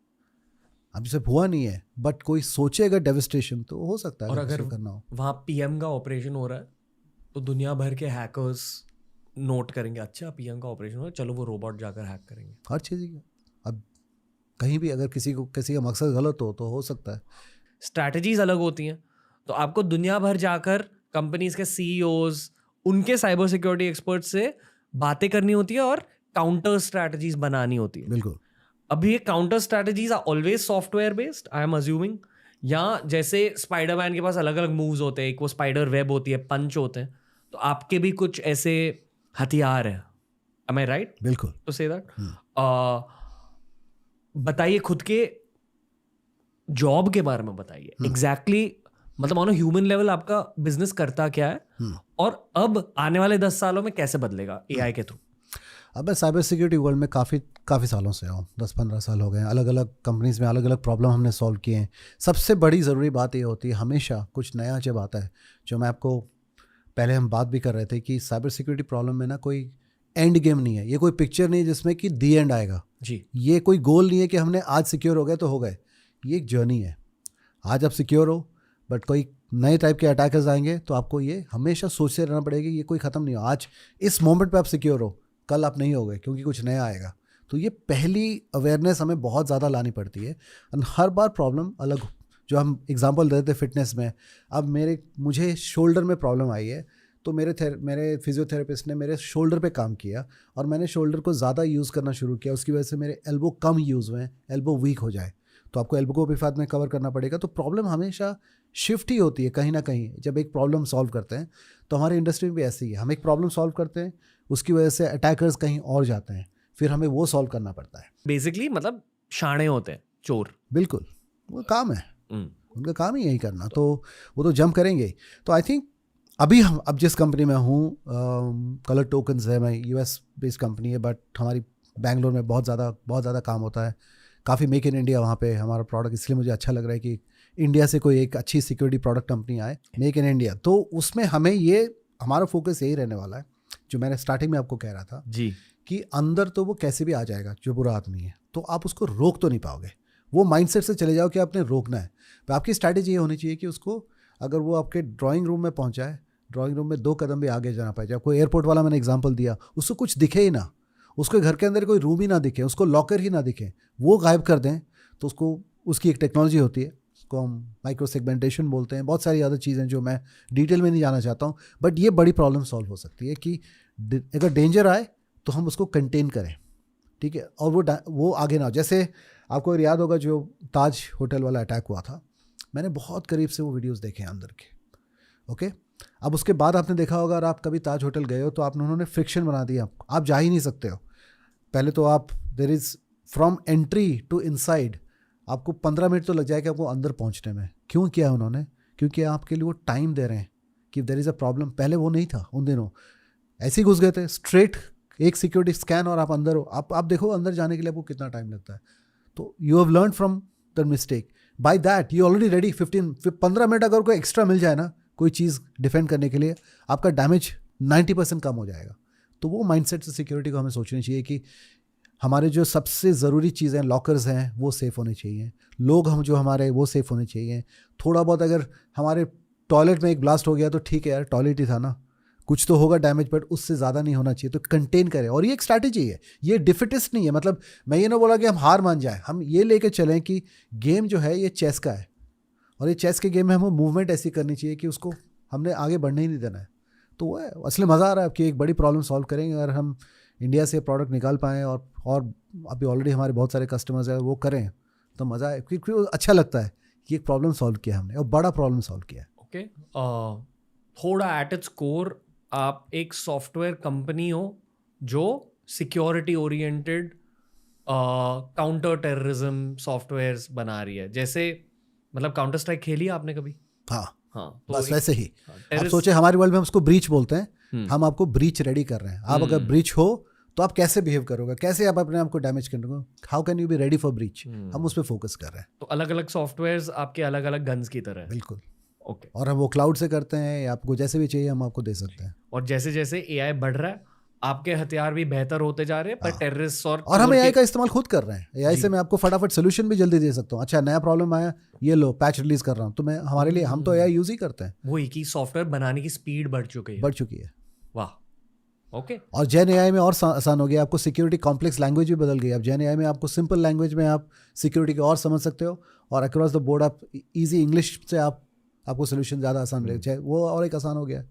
अब इसे हुआ नहीं है, बट कोई सोचे अगर डेविस्टेशन तो हो सकता है। और अगर करना हो वहाँ पीएम का ऑपरेशन हो रहा है तो दुनिया भर के हैकर्स नोट करेंगे, अच्छा पीएम का ऑपरेशन हो रहा है, चलो वो रोबोट जाकर हैक करेंगे हर चीज़। अब कहीं भी अगर किसी का मकसद गलत हो तो हो सकता है। स्ट्रैटेजीज अलग होती हैं, तो आपको दुनिया भर जाकर कंपनीज के सीईओज, उनके साइबर सिक्योरिटी एक्सपर्ट से बातें करनी होती है और काउंटर स्ट्रैटेजीज बनानी होती है। बिल्कुल। अभी ये counter strategies are always software based, I am assuming, या जैसे स्पाइडरमैन के पास अलग अलग मूव्स होते हैं, एक वो स्पाइडर वेब होती है, पंच होते हैं, तो आपके भी कुछ ऐसे हथियार हैं, एम आई राइट? बिल्कुल। तो से दैट बताइए खुद के जॉब के बारे में बताइए एग्जैक्टली, मतलब ऑन ह्यूमन लेवल आपका बिजनेस करता क्या है और अब आने वाले 10 सालों में कैसे बदलेगा एआई के थ्रू? अब मैं साइबर सिक्योरिटी वर्ल्ड में काफ़ी सालों से हूँ, 10-15 साल हो गए हैं। अलग अलग कंपनीज़ में अलग अलग प्रॉब्लम हमने सॉल्व किए हैं। सबसे बड़ी ज़रूरी बात ये होती है, हमेशा कुछ नया जब आता है, जो मैं आपको पहले हम बात भी कर रहे थे कि साइबर सिक्योरिटी प्रॉब्लम में ना कोई एंड गेम नहीं है, ये कोई पिक्चर नहीं है जिसमें कि दी एंड आएगा जी। ये कोई गोल नहीं है कि हमने आज सिक्योर हो गए तो हो गए। ये एक जर्नी है। आज आप सिक्योर हो, बट कोई नए टाइप के अटैकर्स आएंगे तो आपको ये हमेशा सोचते रहना पड़ेगा, ये कोई ख़त्म नहीं हो। आज इस मोमेंट पे आप सिक्योर हो, कल आप नहीं हो गए क्योंकि कुछ नया आएगा। तो ये पहली अवेयरनेस हमें बहुत ज़्यादा लानी पड़ती है। और हर बार प्रॉब्लम अलग, जो हम एग्जांपल देते थे फिटनेस में, अब मुझे शोल्डर में प्रॉब्लम आई है, तो मेरे फिजियोथेरेपिस्ट ने मेरे शोल्डर पे काम किया और मैंने शोल्डर को ज़्यादा यूज़ करना शुरू किया। उसकी वजह से मेरे एल्बो कम यूज़ हुए, एल्बो वीक हो जाए, तो आपको एल्बो को भी बाद में कवर करना पड़ेगा। तो प्रॉब्लम हमेशा शिफ्ट ही होती है कहीं ना कहीं। जब एक प्रॉब्लम सॉल्व करते हैं तो हमारी इंडस्ट्री में भी ऐसी है, हम एक प्रॉब्लम सॉल्व करते हैं, उसकी वजह से अटैकर्स कहीं और जाते हैं, फिर हमें वो सॉल्व करना पड़ता है। बेसिकली मतलब शाणे होते हैं चोर। बिल्कुल, वो काम है, उनका काम ही यही करना, तो वो तो जंप करेंगे। तो आई थिंक अब जिस कंपनी में हूँ, कलर टोकन्स है, मैं यूएस बेस्ड कंपनी है, बट हमारी बैंगलोर में बहुत ज़्यादा काम होता है। काफ़ी मेक इन इंडिया वहाँ पे हमारा प्रोडक्ट, इसलिए मुझे अच्छा लग रहा है कि इंडिया से कोई एक अच्छी सिक्योरिटी प्रोडक्ट कंपनी आए, मेक इन इंडिया। तो उसमें हमारा फोकस यही रहने वाला है, जो मैंने स्टार्टिंग में आपको कह रहा था जी, कि अंदर तो वो कैसे भी आ जाएगा, जो बुरा आदमी है, तो आप उसको रोक तो नहीं पाओगे। वो माइंडसेट से चले जाओ कि आपने रोकना है। तो आपकी स्ट्रैटेजी ये होनी चाहिए कि उसको, अगर वो आपके ड्राइंग रूम में पहुंचा है, ड्राइंग रूम में 2 कदम भी आगे जाना पाए। जब कोई एयरपोर्ट वाला मैंने एग्जांपल दिया, उसको कुछ दिखे ही ना, उसके घर के अंदर कोई रूम ही ना दिखे, उसको लॉकर ही ना दिखे, वो गायब कर दें, तो उसकी एक टेक्नोलॉजी होती है, उसको हम माइक्रो सेगमेंटेशन बोलते हैं। बहुत सारी अदर चीज़ें जो मैं डिटेल में नहीं जाना चाहता हूँ, बट ये बड़ी प्रॉब्लम सॉल्व हो सकती है कि अगर डेंजर आए तो हम उसको कंटेन करें, ठीक है, और वो आगे ना हो। जैसे आपको याद होगा जो ताज होटल वाला अटैक हुआ था, मैंने बहुत करीब से वो वीडियोस देखे हैं अंदर के, ओके। अब उसके बाद आपने देखा होगा, अगर आप कभी ताज होटल गए हो तो उन्होंने फ्रिक्शन बना दिया, आप जा ही नहीं सकते हो। पहले तो there is from entry to inside आपको 15 मिनट तो लग जाएगा आपको अंदर पहुंचने में। क्यों किया उन्होंने? क्योंकि आपके लिए वो टाइम दे रहे हैं कि देयर इज़ अ प्रॉब्लम। पहले वो नहीं था उन दिनों, ऐसे ही घुस गए थे स्ट्रेट, एक सिक्योरिटी स्कैन और आप अंदर हो। आप देखो अंदर जाने के लिए आपको कितना टाइम लगता है। तो you have learn from the mistake, by that you already ready. 15 minute अगर कोई एक्स्ट्रा मिल जाए ना, कोई चीज़ डिफेंड करने के लिए, आपका डैमेज 90% कम हो जाएगा। तो वो माइंडसेट से सिक्योरिटी को हमें सोचनी चाहिए कि हमारे जो सबसे ज़रूरी चीज़ें, लॉकर्स हैं, वो सेफ़ होने चाहिए, लोग जो हमारे वो सेफ़ होने चाहिए। थोड़ा बहुत अगर हमारे टॉयलेट में एक ब्लास्ट हो गया तो ठीक है यार, टॉयलेट ही था ना, कुछ तो होगा डैमेज, बट उससे ज़्यादा नहीं होना चाहिए। तो कंटेन करें, और ये एक स्ट्रैटेजी है, ये डिफिटिस्ट नहीं है। मतलब मैं ये ना बोला कि हम हार मान जाएं, हम ये लेके चलें कि गेम जो है ये चेस का है, और ये चेस के गेम में हमें मूवमेंट ऐसी करनी चाहिए कि उसको हमने आगे बढ़ने ही नहीं देना है। तो वो है असली मज़ा आ रहा है कि एक बड़ी प्रॉब्लम सॉल्व करेंगे अगर हम इंडिया से प्रोडक्ट निकाल पाएँ, और अभी ऑलरेडी हमारे बहुत सारे कस्टमर्स हैं, वो करें तो मज़ा है, क्योंकि अच्छा लगता है ये एक प्रॉब्लम सॉल्व किया हमने और बड़ा प्रॉब्लम सॉल्व किया। ओके, थोड़ा एट इट्स कोर आप एक सॉफ्टवेयर कंपनी हो जो security oriented counter terrorism softwares बना रही है। जैसे मतलब काउंटर स्ट्राइक खेली है आपने कभी? हाँ हाँ, तो बस वैसे ही आप terrorist- सोचे हमारे वर्ल्ड में हम उसको ब्रीच बोलते हैं, हम आपको ब्रीच रेडी कर रहे हैं। आप अगर ब्रीच हो तो आप कैसे बिहेव करोगे, कैसे आप अपने आप को डैमेज करोगे, how can you be ready for breach, हम उस पर फोकस कर रहे हैं। तो अलग अलग सॉफ्टवेयर्स आपके अलग अलग गन्स की तरह है। बिल्कुल। ओके, और हम वो क्लाउड से करते हैं या आपको जैसे भी चाहिए हम आपको दे सकते हैं। और जैसे जैसे एआई बढ़ रहा है आपके हथियार भी बेहतर होते जा रहे हैं, पर टेररिस्ट और हम एआई का इस्तेमाल खुद कर रहे हैं। एआई से मैं आपको फटाफट सोल्यूशन भी जल्दी दे सकता हूँ। अच्छा नया प्रॉब्लम आया, ये लो पैच रिलीज कर रहा हूँ, तो मैं हमारे लिए हम तो एआई यूज ही करते हैं। वही कि सॉफ्टवेयर बनाने की स्पीड बढ़ चुकी है। बढ़ चुकी है। वाह, ओके। और जेन एआई में और आसान हो गया, आपको सिक्योरिटी कॉम्प्लेक्स लैंग्वेज भी बदल गई। अब जेन एआई में आपको सिंपल लैंग्वेज में आप सिक्योरिटी को और समझ सकते हो, और अक्रॉस द बोर्ड आप इजी इंग्लिश से आपको सोल्यूशन ज़्यादा आसान मिलेगा, चाहे वो और एक आसान हो गया।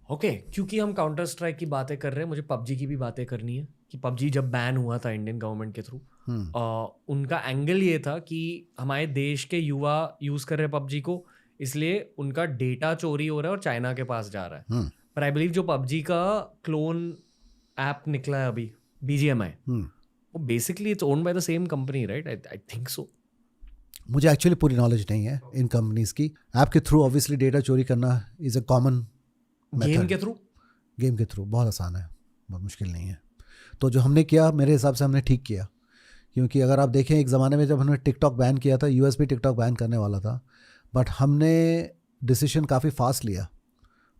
ओके, क्योंकि हम काउंटर स्ट्राइक की बातें कर रहे हैं, मुझे पबजी की भी बातें करनी है कि पबजी जब बैन हुआ था इंडियन गवर्नमेंट के थ्रू, उनका एंगल ये था कि हमारे देश के युवा यूज़ कर रहे हैं पबजी को, इसलिए उनका डेटा चोरी हो रहा है और चाइना के पास जा रहा है। पर आई बिलीव जो पबजी का क्लोन ऐप निकला है अभी, BGMI, वो basically it's owned by the same company, right? I think so. मुझे एक्चुअली पूरी नॉलेज नहीं है इन कंपनीज की। ऐप के थ्रू ऑब्वियसली डेटा चोरी करना इज़ अ कॉमन। गेम के थ्रू बहुत आसान है, बहुत मुश्किल नहीं है। तो जो हमने किया मेरे हिसाब से हमने ठीक किया, क्योंकि अगर आप देखें एक ज़माने में जब हमने टिकटॉक बैन किया था, यूएस भी टिकटॉक बैन करने वाला था, बट हमने डिसीजन काफ़ी फास्ट लिया।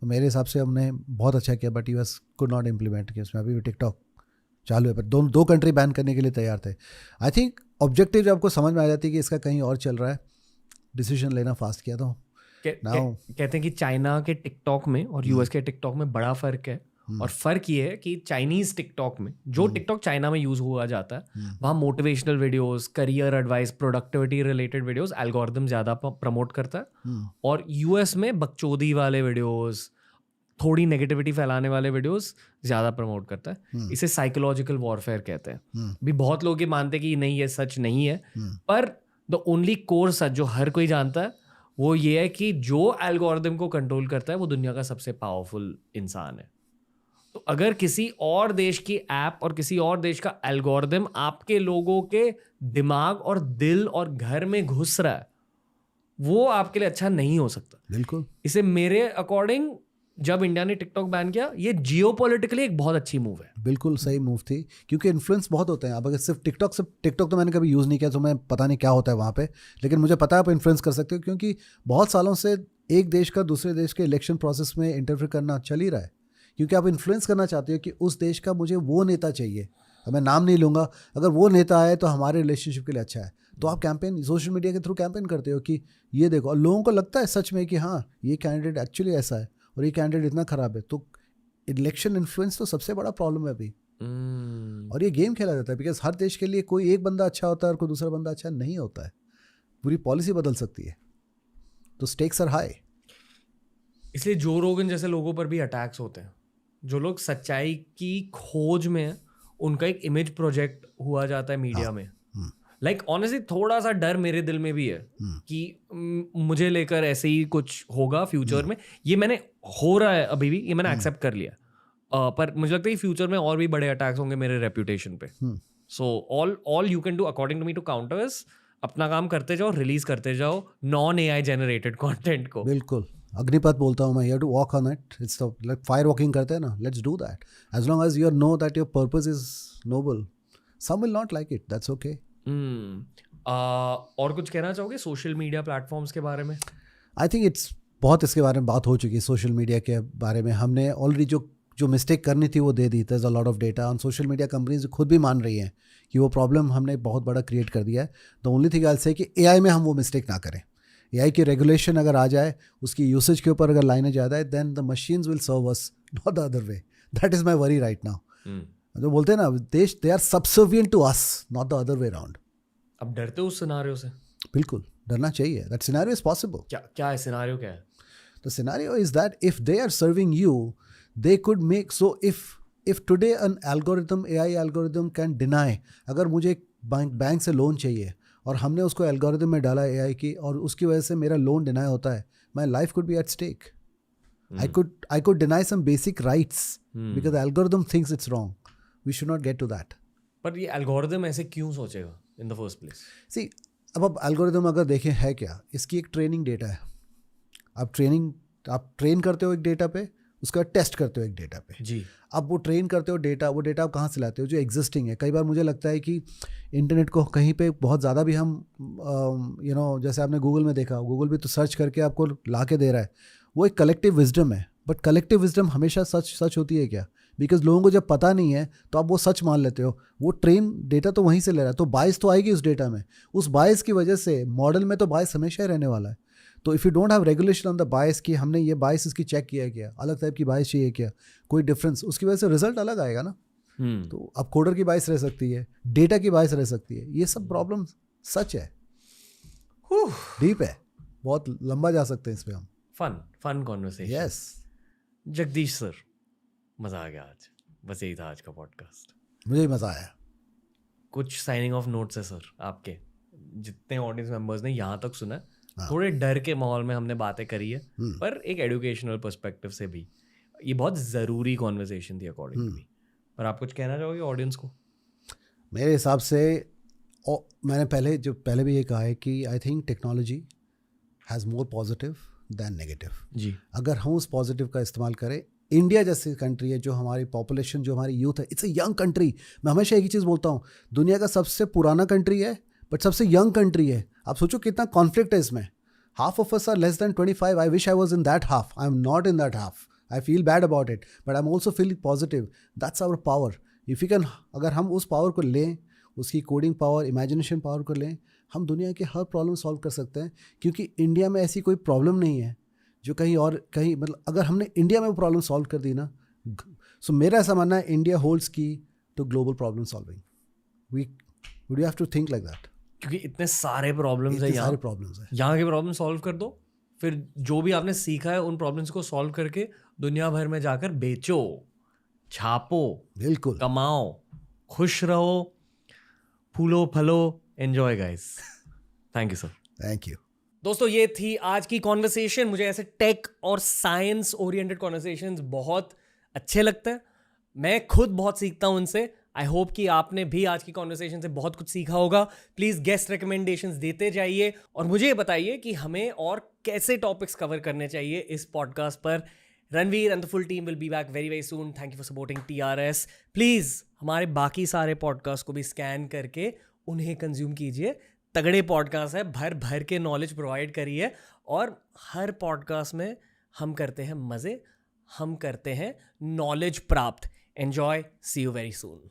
तो मेरे हिसाब से हमने बहुत अच्छा किया, but US could not implement किया। उसमें अभी भी टिकटॉक चालू है, पर दो कंट्री बैन करने के लिए तैयार थे। आई थिंक ऑब्जेक्टिव जब आपको समझ में आ जाती है कि इसका कहीं और चल रहा है, डिसीजन लेना फास्ट किया। तो कहते हैं कि चाइना के टिकटॉक में और यूएस के टिकटॉक में बड़ा फर्क है, और फर्क ये है कि चाइनीज टिकटॉक में, जो टिकटॉक चाइना में यूज हुआ जाता है, वहाँ motivational videos, career advice, productivity related videos algorithm ज्यादा प्रमोट करता है, और यूएस में बकचोदी वाले वीडियोस, थोड़ी नेगेटिविटी फैलाने वाले वीडियोस ज़्यादा प्रमोट करता है। इसे साइकोलॉजिकल वॉरफेयर कहते हैं। भी बहुत लोग ये मानते हैं कि नहीं, ये सच नहीं है, पर द ओनली कोर सच जो हर कोई जानता है वो ये है कि जो एल्गोरिथम को कंट्रोल करता है वो दुनिया का सबसे पावरफुल इंसान है। तो अगर किसी और देश की ऐप और किसी और देश का एल्गोरिथम आपके लोगों के दिमाग और दिल और घर में घुस रहा है, वो आपके लिए अच्छा नहीं हो सकता। बिल्कुल। इसे मेरे अकॉर्डिंग जब इंडिया ने टिकटॉक बैन किया, ये जियोपॉलिटिकली एक बहुत अच्छी मूव है। बिल्कुल सही मूव थी, क्योंकि इन्फ्लुएंस बहुत होते हैं। अब अगर सिर्फ टिकटॉक तो मैंने कभी यूज़ नहीं किया, तो मैं पता नहीं क्या होता है वहाँ पे, लेकिन मुझे पता है आप इन्फ्लुएंस कर सकते हो, क्योंकि बहुत सालों से एक देश का दूसरे देश के इलेक्शन प्रोसेस में इंटरफेयर करना चल ही रहा है, क्योंकि आप इन्फ्लुएंस करना चाहते हो कि उस देश का मुझे वो नेता चाहिए। मैं नाम नहीं लूँगा, अगर वो नेता आए तो हमारे रिलेशनशिप के लिए अच्छा है, तो आप कैंपेन सोशल मीडिया के थ्रू कैंपेन करते हो कि ये देखो, और लोगों को लगता है सच में कि हाँ ये कैंडिडेट एक्चुअली ऐसा है और ये कैंडिडेट इतना खराब है। तो इलेक्शन इन्फ्लुएंस तो सबसे बड़ा प्रॉब्लम है अभी। और ये गेम खेला जाता है, बिकॉज हर देश के लिए कोई एक बंदा अच्छा होता है और कोई दूसरा बंदा अच्छा नहीं होता है। पूरी पॉलिसी बदल सकती है, तो स्टेक्स आर हाई। इसलिए जो रोगन जैसे लोगों पर भी अटैक्स होते हैं, जो लोग सच्चाई की खोज में हैं, उनका एक इमेज प्रोजेक्ट हुआ जाता है मीडिया में। लाइक ऑनेस्टली थोड़ा सा डर मेरे दिल में भी है कि मुझे लेकर ऐसे ही कुछ होगा फ्यूचर में। ये मैंने हो रहा है अभी भी, ये मैंने एक्सेप्ट कर लिया, पर मुझे लगता है कि फ्यूचर में और भी बड़े अटैक्स होंगे मेरे रेप्यूटेशन पे। So all you can do according to me to counter is अपना काम करते जाओ, रिलीज करते जाओ नॉन AI जनरेटेड कंटेंट को। बिल्कुल, अग्निपथ बोलता हूँ मैं, you have to walk on it. It's like fire walking करते हैं ना, let's do that. As long as you know that your purpose is noble, some will not like it, that's okay. और कुछ कहना चाहोगे सोशल मीडिया प्लेटफॉर्म्स के बारे में? आई थिंक इट्स बहुत इसके बारे में बात हो चुकी है। सोशल मीडिया के बारे में हमने ऑलरेडी जो मिस्टेक करनी थी वो दे दी। There is a lot of data on social media. Companies खुद भी मान रही हैं कि वो प्रॉब्लम हमने बहुत बड़ा क्रिएट कर दिया है। द ओनली थिंग आई से कि AI में हम वो मिस्टेक ना करें। AI की रेगुलेशन अगर आ जाए, उसकी यूसेज के ऊपर अगर लाइनें ज़्यादा है, then the machines will serve us, not the other way. That is my worry right now. जो बोलते हैं ना देश, they are subservient to us, not the other way round. अब डरते हो उस सिनारियो से? बिल्कुल डरना चाहिए। That scenario is possible. क्या है सिनारियो? क्या है the scenario? Is that if they are serving you, they could make, so if today an algorithm, AI algorithm can deny, अगर मुझे एक बैंक से लोन चाहिए और हमने उसको एल्गोरिथम में डाला एआई की, और उसकी वजह से मेरा लोन डिनाई होता है, my life could be at stake. I could deny some basic rights because the algorithm thinks it's wrong. We should not get to that. पर ये एल्गोरिदम ऐसे क्यों सोचेगा in the first place? See, अब algorithm अगर देखें है क्या, इसकी एक ट्रेनिंग डेटा है. आप ट्रेन करते हो एक डेटा पे, उसका टेस्ट करते हो एक डेटा पे जी. अब वो ट्रेन करते हो डेटा, वो डेटा आप कहाँ से लाते हो? जो एग्जिस्टिंग है. कई बार मुझे लगता है कि इंटरनेट को कहीं पे बहुत ज़्यादा भी हम जैसे आपने गूगल में देखा, गूगल भी तो सर्च करके आपको ला के दे रहा है. वो एक कलेक्टिव विजडम है, बट कलेक्टिव विजडम हमेशा सच होती है क्या? बिकॉज लोगों को जब पता नहीं है तो आप वो सच मान लेते हो. वो ट्रेन डेटा तो वहीं से ले रहा है, तो बायस तो आएगी उस डेटा में. उस बायस की वजह से मॉडल में तो बायस हमेशा ही रहने वाला है. तो if you don't have regulation on the bias कि हमने ये बायस इसकी चेक किया क्या, अलग टाइप की बायस चाहिए क्या, कोई डिफरेंस, उसकी वजह से रिजल्ट अलग आएगा ना. तो अब कोडर की बायस रह सकती है, डेटा की बायस रह सकती है. ये सब प्रॉब्लम सच है, डीप है, बहुत लंबा जा सकते हैं इस पर हम. Fun conversation. Yes Jagdish sir, मज़ा आ गया आज. बस यही था आज का पॉडकास्ट. मुझे भी मज़ा आया. कुछ साइनिंग ऑफ नोट्स है सर आपके, जितने ऑडियंस मेंबर्स ने यहाँ तक सुना है. हाँ. थोड़े डर के माहौल में हमने बातें करी है, पर एक एजुकेशनल पर्सपेक्टिव से भी ये बहुत ज़रूरी कॉन्वर्सेशन थी अकॉर्डिंग टू मी. पर आप कुछ कहना चाहोगे ऑडियंस को? मेरे हिसाब से मैंने पहले भी ये कहा है कि I think technology has more positive than negative. जी. अगर हम उस पॉजिटिव का इस्तेमाल करें, इंडिया जैसी कंट्री है, जो हमारी पॉपुलेशन, जो हमारी यूथ है, इट्स अ यंग कंट्री. मैं हमेशा एक ही चीज़ बोलता हूँ, दुनिया का सबसे पुराना कंट्री है बट सबसे यंग कंट्री है. आप सोचो कितना कॉन्फ्लिक्ट है इसमें. Half of us are less than 25. I wish I was in that half. I am not in that half. I feel bad about it, but I am also feeling positive. That's our power. If you can, अगर हम उस power को लें, उसकी coding power, imagination power को लें, हम दुनिया के हर प्रॉब्लम सॉल्व कर सकते हैं. क्योंकि इंडिया में ऐसी कोई प्रॉब्लम नहीं है जो कहीं मतलब अगर हमने इंडिया में वो प्रॉब्लम सॉल्व कर दी ना. सो मेरा ऐसा मानना है, India holds key to global problem solving. We have to think like that. क्योंकि इतने सारे प्रॉब्लम्स हैं यहाँ. यहाँ के प्रॉब्लम सॉल्व कर दो, फिर जो भी आपने सीखा है उन प्रॉब्लम्स को सॉल्व करके दुनिया भर में जाकर बेचो, छापो, बिल्कुल कमाओ, खुश रहो, फूलो फलो, enjoy guys. Thank you sir. Thank you. दोस्तों, ये थी आज की कॉन्वर्सेशन. मुझे ऐसे टेक और साइंस ओरिएंटेड कॉन्वर्सेशंस बहुत अच्छे लगते हैं. मैं खुद बहुत सीखता हूँ उनसे. आई होप कि आपने भी आज की कॉन्वर्सेशन से बहुत कुछ सीखा होगा. प्लीज़ गेस्ट रिकमेंडेशंस देते जाइए और मुझे ये बताइए कि हमें और कैसे टॉपिक्स कवर करने चाहिए इस पॉडकास्ट पर. Ranveer and the full team will be back very very soon. Thank you for supporting TRS. Please हमारे बाकी सारे पॉडकास्ट को भी स्कैन करके उन्हें कंज्यूम कीजिए. तगड़े पॉडकास्ट है, भर भर के नॉलेज प्रोवाइड करिए. और हर पॉडकास्ट में हम करते हैं मज़े, हम करते हैं नॉलेज प्राप्त. Enjoy. See you very soon.